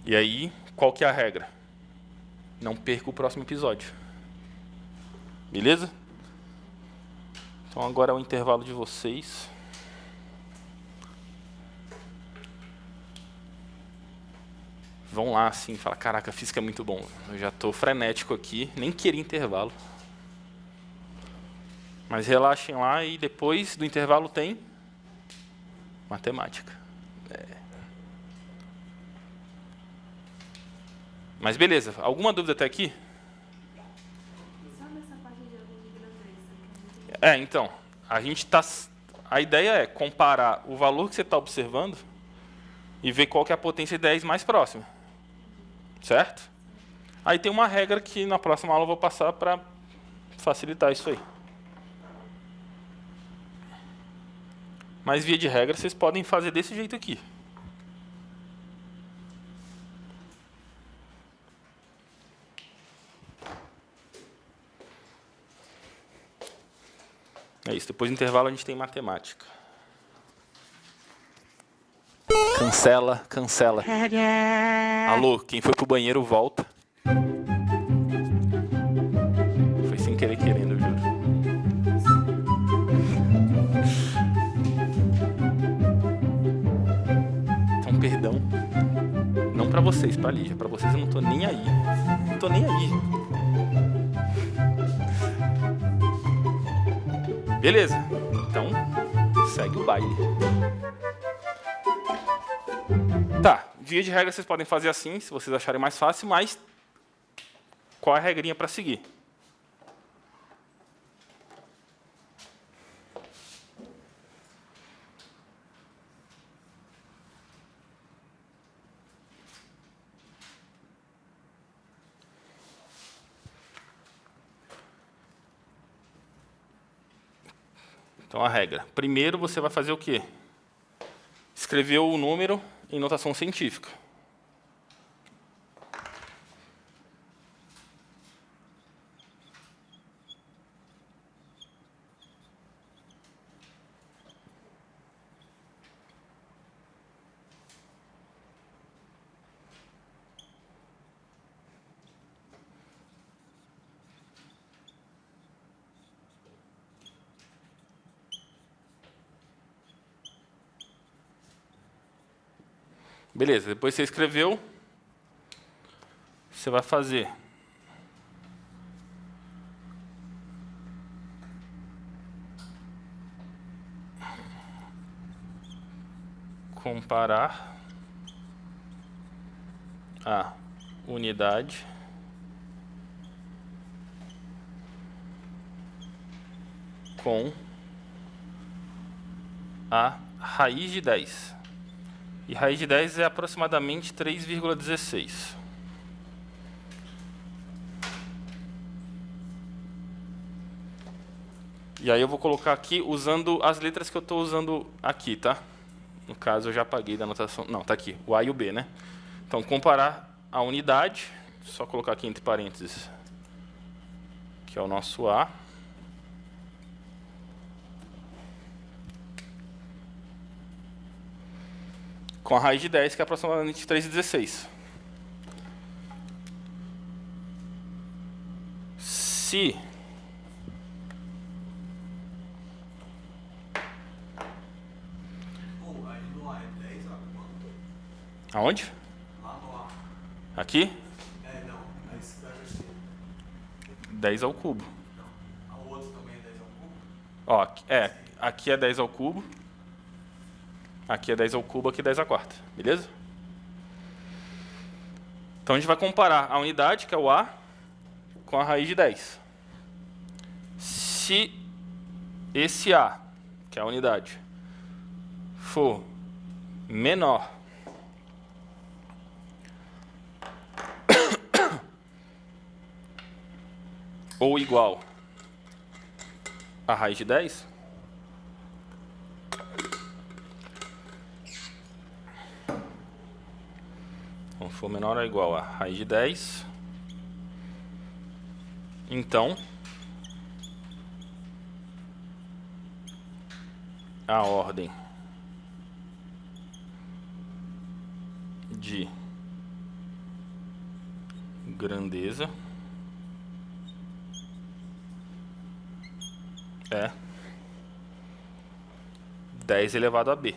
E aí, qual que é a regra? Não perca o próximo episódio. Beleza? Então agora é o intervalo de vocês. vão lá assim e falam, caraca, física é muito bom. Eu já estou frenético aqui, nem queria intervalo. Mas relaxem lá e depois do intervalo tem matemática. Mas beleza, alguma dúvida até aqui? Só nessa parte de ordem de grandeza. Então, a ideia é comparar o valor que você está observando e ver qual que é a potência 10 mais próxima. Certo? Aí tem uma regra que na próxima aula eu vou passar para facilitar isso aí. Mas via de regra vocês podem fazer desse jeito aqui. É isso, depois do intervalo a gente tem matemática. Cancela, cancela. Alô, quem foi pro banheiro volta. Foi sem querer querendo, eu juro. Então, perdão. Não pra vocês, pra Lígia. Pra vocês eu não tô nem aí. Não tô nem aí. Beleza. Então, segue o baile. Tá, via de regra vocês podem fazer assim, se vocês acharem mais fácil, mas qual é a regrinha para seguir? Então a regra. Primeiro você vai fazer o quê? Escrever o número em notação científica. Beleza, depois você escreveu, você vai fazer comparar a unidade com a raiz de 10. E raiz de 10 é aproximadamente 3,16. E aí eu vou colocar aqui usando as letras que eu estou usando aqui, tá? No caso eu já apaguei da anotação. Não, tá aqui, o A e o B, né? Então, comparar a unidade, só colocar aqui entre parênteses, que é o nosso A. Com a raiz de 10, que é aproximadamente 3,16. Se Aí no A é 10 a quanto? aonde? Lá no A. Aqui? Não. Aí escreve assim. 10 ao cubo. Não. O outro também é 10 ao cubo? Ó, aqui é 10 ao cubo. Aqui é 10 ao cubo, aqui é 10 à quarta. Beleza? Então a gente vai comparar a unidade, que é o A, com a raiz de 10. Se esse A, que é a unidade, for menor ou igual a raiz de 10, então for menor ou igual a raiz de 10, então a ordem de grandeza é 10 elevado a b.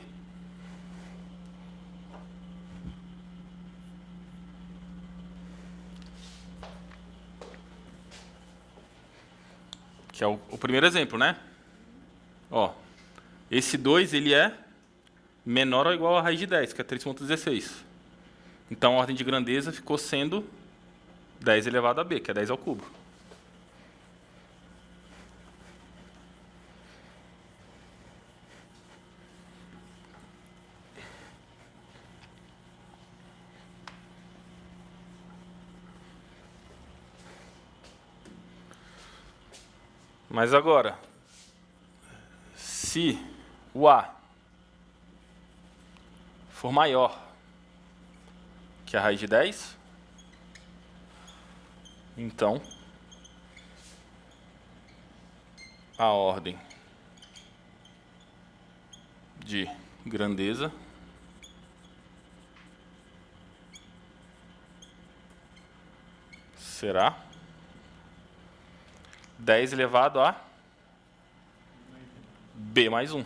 Que é o primeiro exemplo, né? Ó, esse 2 ele é menor ou igual a raiz de 10, que é 3,16. Então, a ordem de grandeza ficou sendo 10 elevado a b, que é 10 ao cubo. Mas agora, se o A for maior que a raiz de 10, então a ordem de grandeza será 10 elevado a b mais 1.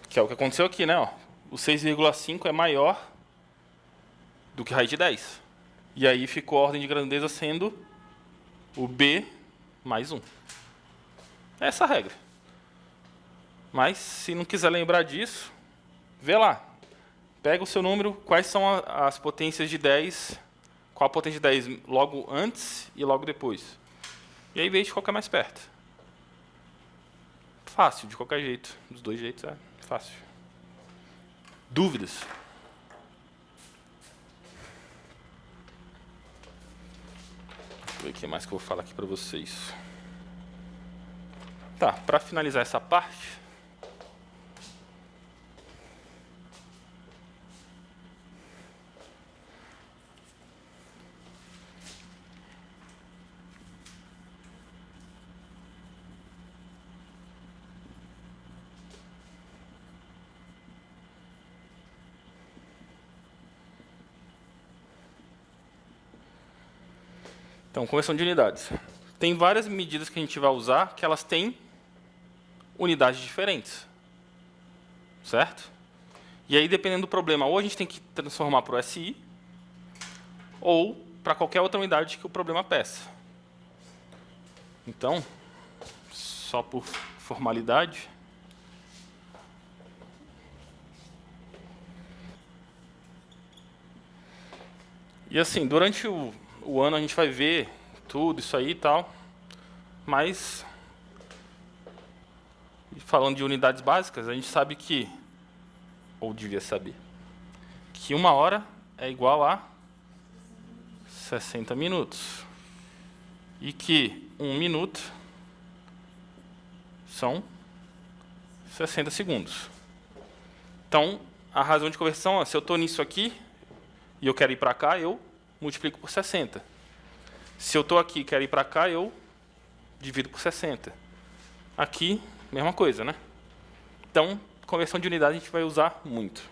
Que é o que aconteceu aqui, né? Ó. O 6,5 é maior do que raiz de 10. E aí ficou a ordem de grandeza sendo o b mais 1. É essa a regra. Mas, se não quiser lembrar disso, vê lá. Pega o seu número, quais são as potências de 10, qual a potência de 10 logo antes e logo depois. E aí veja qual que é mais perto. Fácil, de qualquer jeito. Dos dois jeitos é fácil. Dúvidas? Deixa eu ver o que mais que eu vou falar aqui para vocês. Tá, para finalizar essa parte, então, conversão de unidades. Tem várias medidas que a gente vai usar que elas têm unidades diferentes. Certo? E aí, dependendo do problema, ou a gente tem que transformar para o SI, ou para qualquer outra unidade que o problema peça. Então, só por formalidade, e assim, durante o ano a gente vai ver tudo isso aí e tal, mas falando de unidades básicas, a gente sabe que, ou devia saber, que 1 hora é igual a 60 minutos. E que 1 minuto são 60 segundos. Então, a razão de conversão é, se eu estou nisso aqui e eu quero ir para cá, eu multiplico por 60. Se eu estou aqui e quero ir para cá, eu divido por 60. Aqui, mesma coisa, né? Então, conversão de unidade a gente vai usar muito.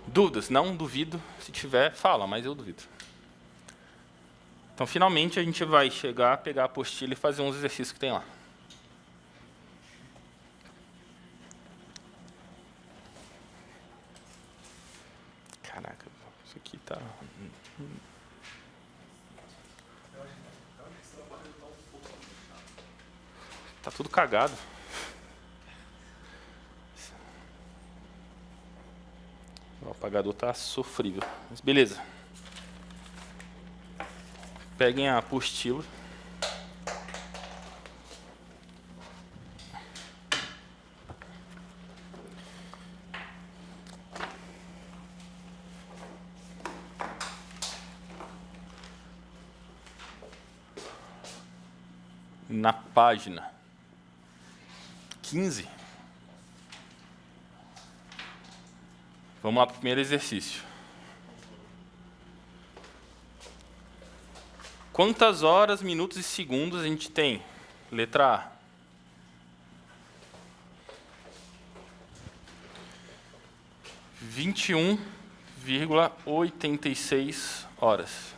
Dúvidas? Não duvido. Se tiver, fala, mas eu duvido. Então, finalmente, a gente vai chegar, pegar a apostila e fazer uns exercícios que tem lá. Caraca, isso aqui tá... Tá tudo cagado. O apagador tá sofrível. Mas beleza. Peguem a apostila. Na página 15. Vamos lá para o primeiro exercício. Quantas horas, minutos e segundos a gente tem? Letra A. 21,86 horas.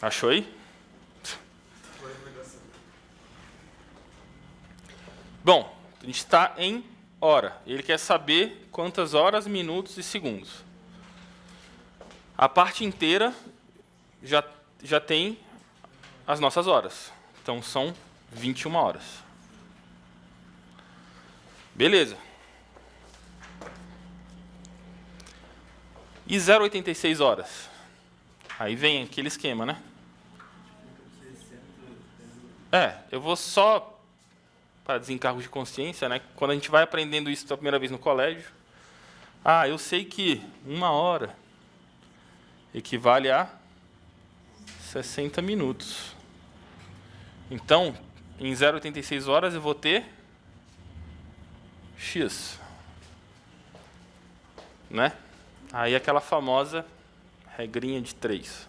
Achou aí? Bom, a gente está em hora. Ele quer saber quantas horas, minutos e segundos. A parte inteira já tem as nossas horas. Então, são 21 horas. Beleza. E 0,86 horas? Aí vem aquele esquema, né? Eu vou só, para desencargo de consciência, né? Quando a gente vai aprendendo isso pela primeira vez no colégio, eu sei que 1 hora equivale a 60 minutos. Então, em 0,86 horas eu vou ter X. Né? Aí aquela famosa regrinha de 3.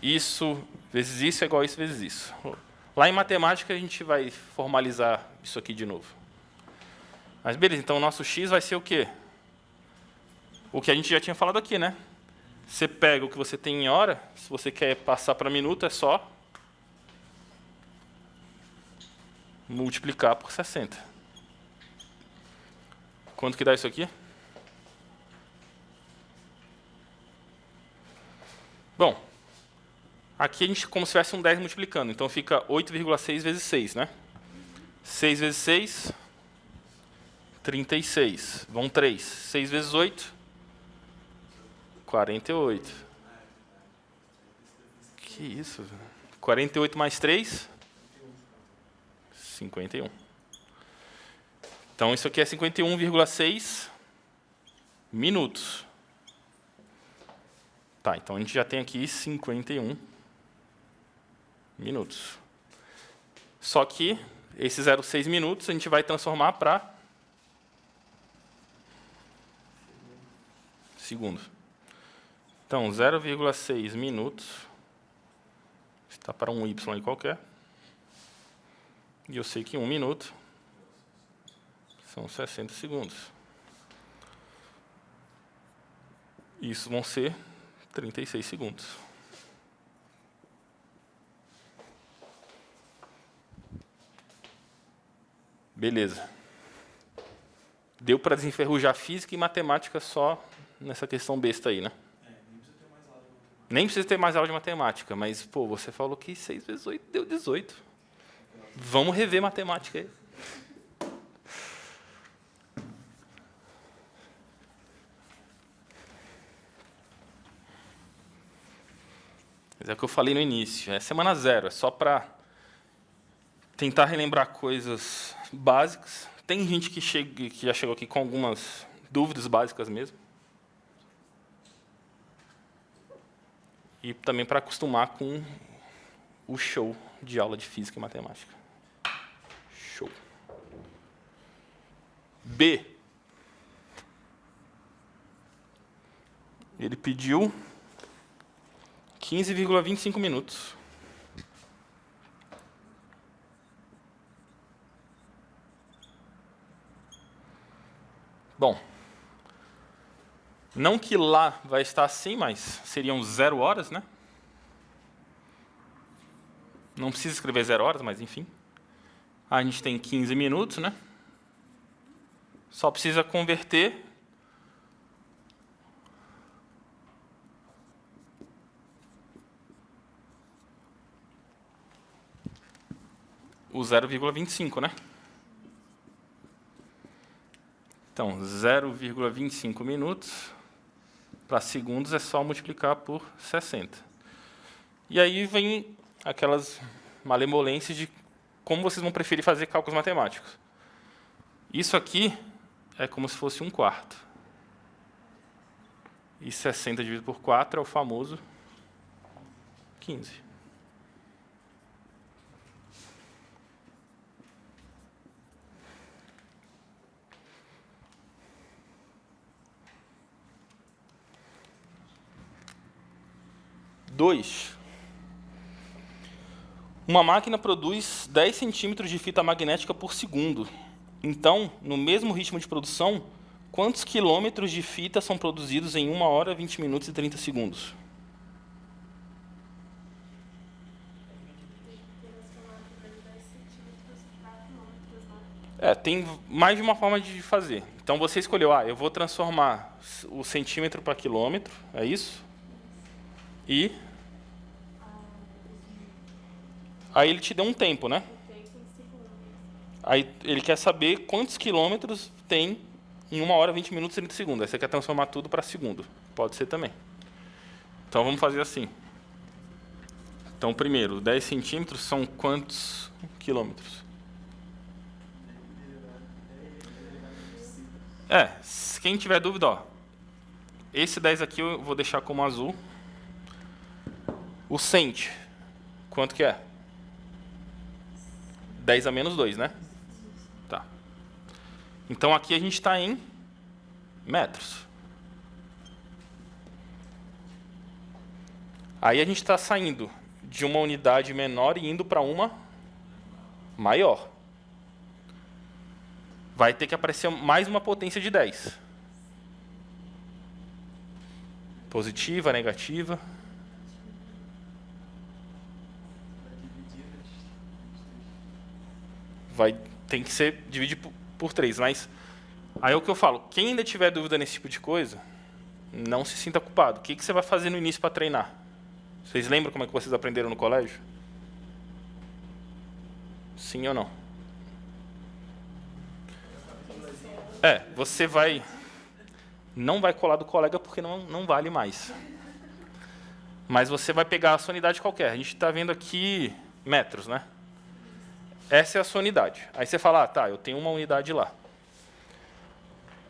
Isso vezes isso é igual a isso vezes isso. Lá em matemática a gente vai formalizar isso aqui de novo. Mas beleza, então o nosso X vai ser o quê? O que a gente já tinha falado aqui, né? Você pega o que você tem em hora, se você quer passar para minuto, é só multiplicar por 60. Quanto que dá isso aqui? Bom, aqui a gente como se tivesse um 10 multiplicando, então fica 8,6 vezes 6, né? 6 vezes 6, 36. Vão 3. 6 vezes 8, 48. Que isso, velho? 48 mais 3, 51. Então, isso aqui é 51,6 minutos. Tá, então a gente já tem aqui 51 minutos. Só que esses 0,6 minutos a gente vai transformar para segundos. Então, 0,6 minutos está para um Y aí qualquer. E eu sei que 1 minuto são 60 segundos. Isso vão ser 36 segundos. Beleza. Deu para desenferrujar física e matemática só nessa questão besta aí, né? Nem precisa ter mais aula de matemática, mas, pô, você falou que 6 vezes 8 deu 18. Vamos rever matemática aí. Mas é o que eu falei no início, é semana 0, é só para tentar relembrar coisas básicas. Tem gente que já chegou aqui com algumas dúvidas básicas mesmo. E também para acostumar com o show de aula de física e matemática. Show. B. Ele pediu 15,25 minutos. Bom, não que lá vai estar assim, mas seriam 0 horas, né? Não precisa escrever 0 horas, mas enfim. A gente tem 15 minutos, né? Só precisa converter o 0,25, né? Então, 0,25 minutos para segundos é só multiplicar por 60. E aí vem aquelas malemolências de como vocês vão preferir fazer cálculos matemáticos. Isso aqui é como se fosse 1/4. E 60 dividido por 4 é o famoso 15. Uma máquina produz 10 centímetros de fita magnética por segundo. Então, no mesmo ritmo de produção, quantos quilômetros de fita são produzidos em 1 hora, 20 minutos e 30 segundos? Tem mais de uma forma de fazer. Então você escolheu, eu vou transformar o centímetro para quilômetro, é isso? E aí ele te deu um tempo, né? Tempo em segundos. Aí ele quer saber quantos quilômetros tem em 1 hora, 20 minutos e 30 segundos. Aí você quer transformar tudo para segundo. Pode ser também. Então vamos fazer assim. Então primeiro, 10 centímetros são quantos quilômetros? Quem tiver dúvida, esse 10 aqui eu vou deixar como azul. O cent, quanto que é? 10 a menos 2, né? Tá. Então aqui a gente está em metros. Aí a gente está saindo de uma unidade menor e indo para uma maior. Vai ter que aparecer mais uma potência de 10. Positiva, negativa. Tem que ser dividido por 3. Mas aí é o que eu falo. Quem ainda tiver dúvida nesse tipo de coisa, não se sinta culpado. O que você vai fazer no início para treinar? Vocês lembram como é que vocês aprenderam no colégio? Sim ou não? Você não vai colar do colega porque não vale mais. Mas você vai pegar a sua unidade qualquer. A gente está vendo aqui metros, né? Essa é a sua unidade. Aí você fala, tá, eu tenho uma unidade lá.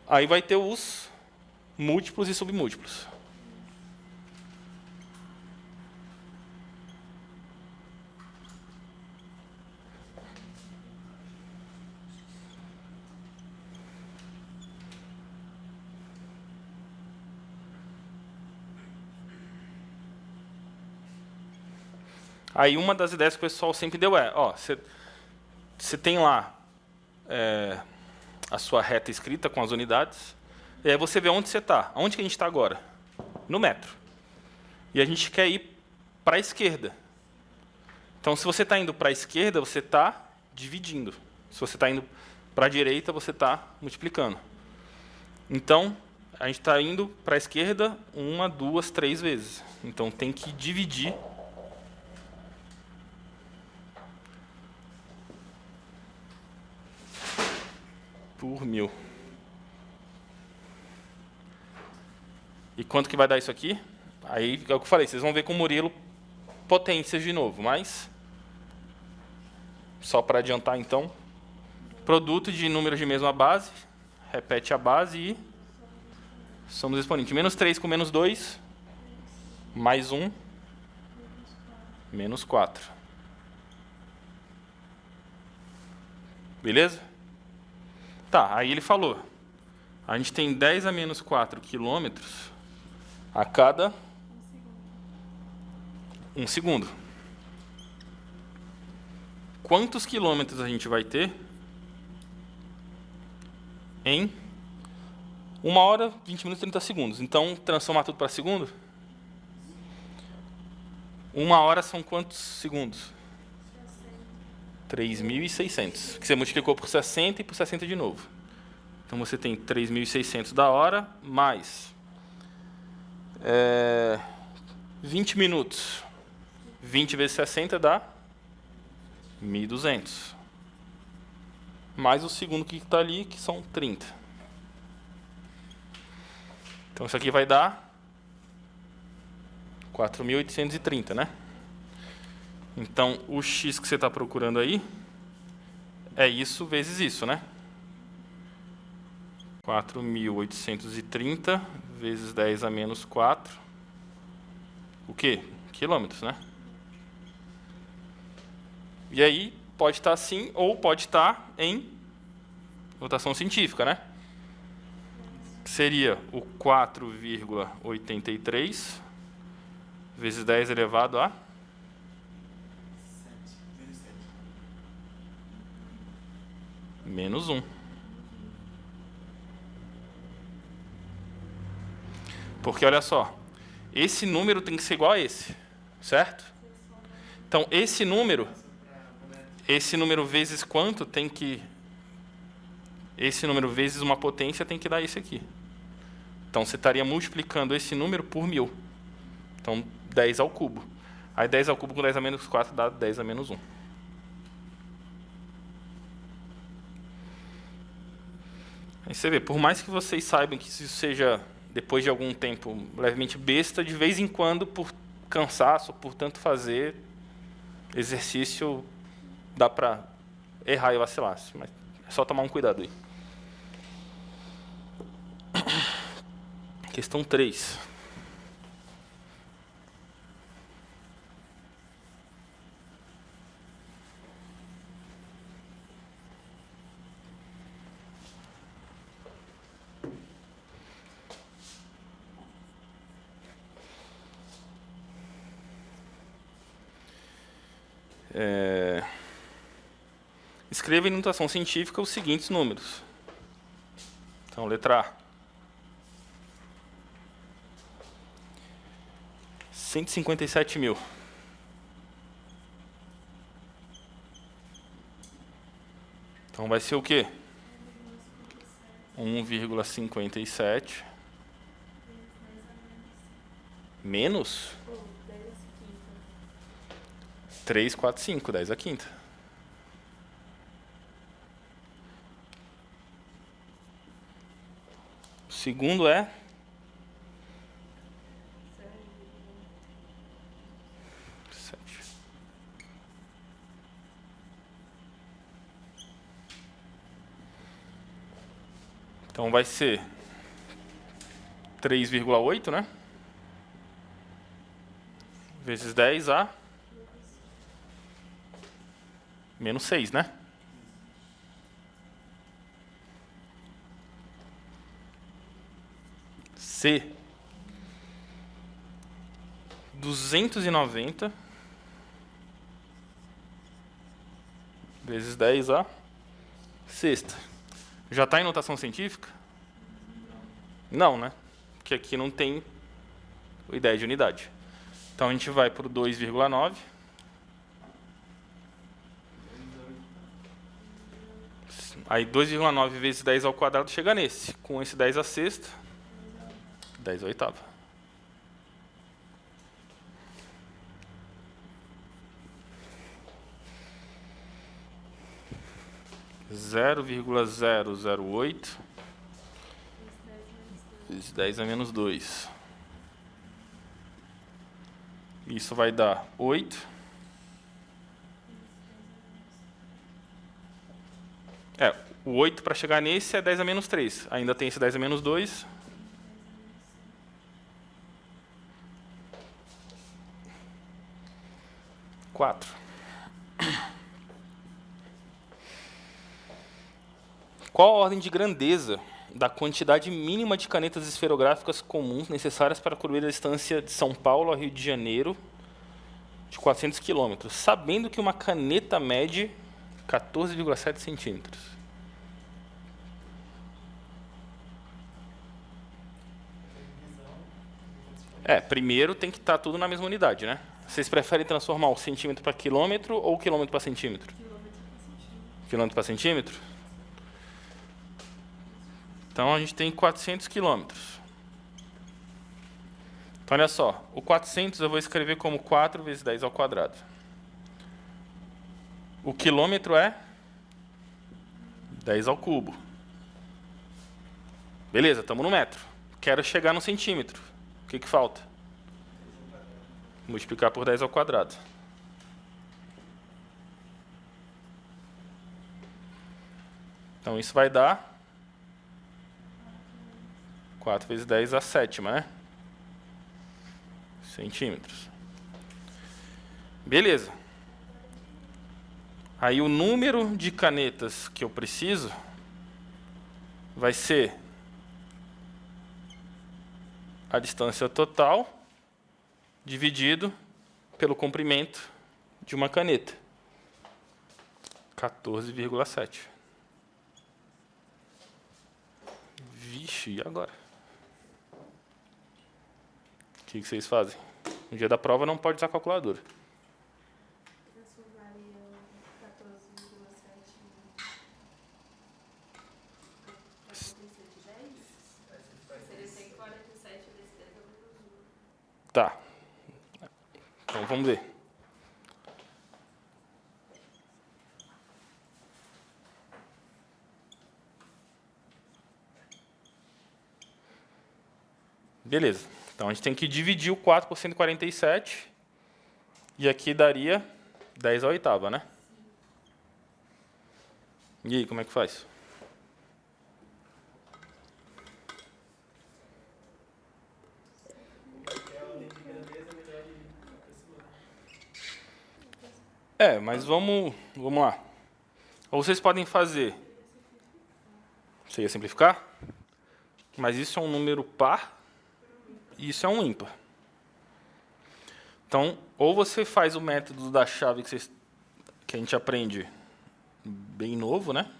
Aí vai ter os múltiplos e submúltiplos. Aí uma das ideias que o pessoal sempre deu você tem lá a sua reta escrita com as unidades, e aí você vê onde você está. Onde que a gente está agora? No metro. E a gente quer ir para a esquerda. Então, se você está indo para a esquerda, você está dividindo. Se você está indo para a direita, você está multiplicando. Então, a gente está indo para a esquerda 1, 2, 3 vezes. Então, tem que dividir por 1000. E quanto que vai dar isso aqui? Aí é o que eu falei, vocês vão ver com o Murilo potências de novo, mas só para adiantar então, produto de números de mesma base, repete a base e somos exponentes. Menos 3 com menos 2, mais 1, menos 4. Beleza? Tá, aí ele falou, a gente tem 10 a menos 4 quilômetros a cada 1 segundo. Quantos quilômetros a gente vai ter em 1 hora, 20 minutos e 30 segundos? Então, transformar tudo para segundo? 1 hora são quantos segundos? 3.600, que você multiplicou por 60 e por 60 de novo. Então você tem 3.600 da hora, mais 20 minutos. 20 vezes 60 dá 1.200. Mais o segundo que está ali, que são 30. Então isso aqui vai dar 4.830, né? Então, o x que você está procurando aí é isso vezes isso, né? 4.830 vezes 10 a menos 4. O quê? Quilômetros, né? E aí, pode estar assim ou pode estar em notação científica, né? Seria o 4,83 vezes 10 elevado a menos 1. Porque, olha só, esse número tem que ser igual a esse, certo? Então, esse número vezes quanto tem que esse número vezes uma potência tem que dar esse aqui. Então, você estaria multiplicando esse número por 1000. Então, 10 ao cubo. Aí, 10 ao cubo com 10 a menos 4 dá 10 a menos 1. Aí você vê, por mais que vocês saibam que isso seja, depois de algum tempo, levemente besta, de vez em quando, por cansaço, por tanto fazer, exercício dá para errar e vacilar. Mas é só tomar um cuidado aí. Questão 3. Escreva em notação científica os seguintes números. Então, letra A. 157.000. Então, vai ser o quê? 1,57 menos 3, 4, 5, 10 a quinta. O segundo é 7. Então vai ser 3,8, né? Vezes 10 a menos 6, né? C. 290 vezes 10 a sexta. Já está em notação científica? Não, né? Porque aqui não tem ideia de unidade. Então, a gente vai para o 2,9. Aí, 2,9 vezes 10 ao quadrado chega nesse. Com esse 10 à sexta, 10 à oitava. Zero vírgula 008 vezes 10 a menos 2. Isso vai dar 8. O 8 para chegar nesse é 10 a menos 3. Ainda tem esse 10 a menos 2. Quatro. Qual a ordem de grandeza da quantidade mínima de canetas esferográficas comuns necessárias para cobrir a distância de São Paulo ao Rio de Janeiro de 400 km, sabendo que uma caneta mede 14,7 centímetros? Primeiro tem que estar tudo na mesma unidade, né? Vocês preferem transformar o centímetro para quilômetro ou o quilômetro para centímetro? Quilômetro para centímetro? Então, a gente tem 400 quilômetros. Então, olha só. O 400 eu vou escrever como 4 vezes 10 ao quadrado. O quilômetro é 10 ao cubo. Beleza, estamos no metro. Quero chegar no centímetro. O que falta? Multiplicar por 10 ao quadrado. Então, isso vai dar 4 vezes 10 a sétima, né? Centímetros. Beleza. Aí o número de canetas que eu preciso vai ser a distância total dividido pelo comprimento de uma caneta. 14,7. Vixe, e agora? O que vocês fazem? No dia da prova não pode usar calculadora. Transformaria 14,7 Tá. Então vamos ver. Beleza. Então a gente tem que dividir o 4 por 147. E aqui daria 10 à oitava, né? E aí, como é que faz? Mas vamos lá. Ou vocês podem fazer. Você ia simplificar? Mas isso é um número par e isso é um ímpar. Então, ou você faz o método da chave que a gente aprende bem novo, né?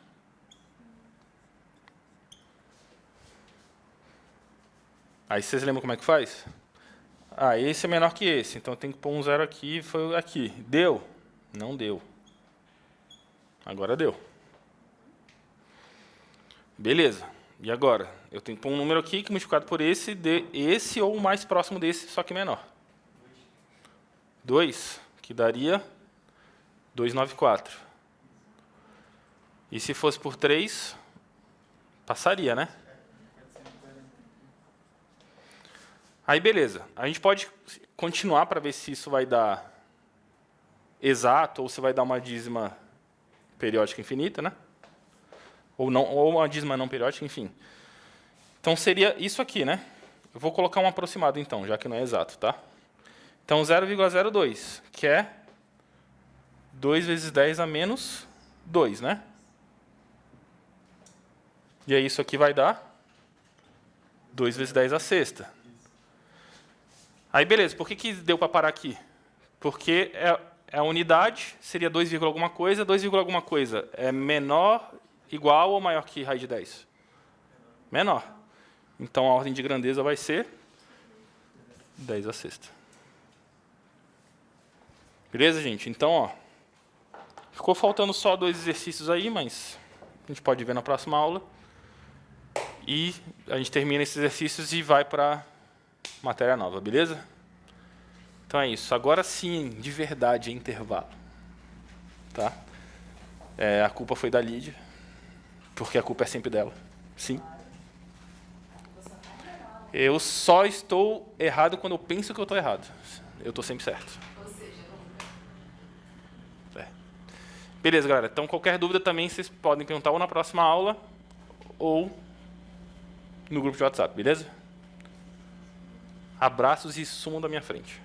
Aí vocês lembram como é que faz? Ah, esse é menor que esse, então eu tenho que pôr um zero aqui, foi aqui. Deu? Não deu. Agora deu. Beleza. E agora? Eu tenho que pôr um número aqui que multiplicado por esse, esse ou o mais próximo desse, só que menor. 2, que daria 294. E se fosse por 3, passaria, né? Aí, beleza. A gente pode continuar para ver se isso vai dar exato ou se vai dar uma dízima periódica infinita, né? Ou não, ou uma dízima não periódica, enfim. Então, seria isso aqui, né? Eu vou colocar um aproximado, então, já que não é exato, tá? Então, 0,02, que é 2 vezes 10 a menos 2, né? E aí isso aqui vai dar 2 vezes 10 a sexta. Aí, beleza, por que deu para parar aqui? Porque a unidade seria 2, alguma coisa, 2, alguma coisa é menor, igual ou maior que raiz de 10? Menor. Então, a ordem de grandeza vai ser 10 a sexta. Beleza, gente? Então, ó, ficou faltando só 2 exercícios aí, mas a gente pode ver na próxima aula. E a gente termina esses exercícios e vai para matéria nova, beleza? Então é isso. Agora sim, de verdade, é intervalo. Tá? A culpa foi da Lídia, porque a culpa é sempre dela. Sim. Eu só estou errado quando eu penso que eu estou errado. Eu estou sempre certo. Beleza, galera. Então, qualquer dúvida também vocês podem perguntar ou na próxima aula ou no grupo de WhatsApp, beleza? Abraços e sumam da minha frente.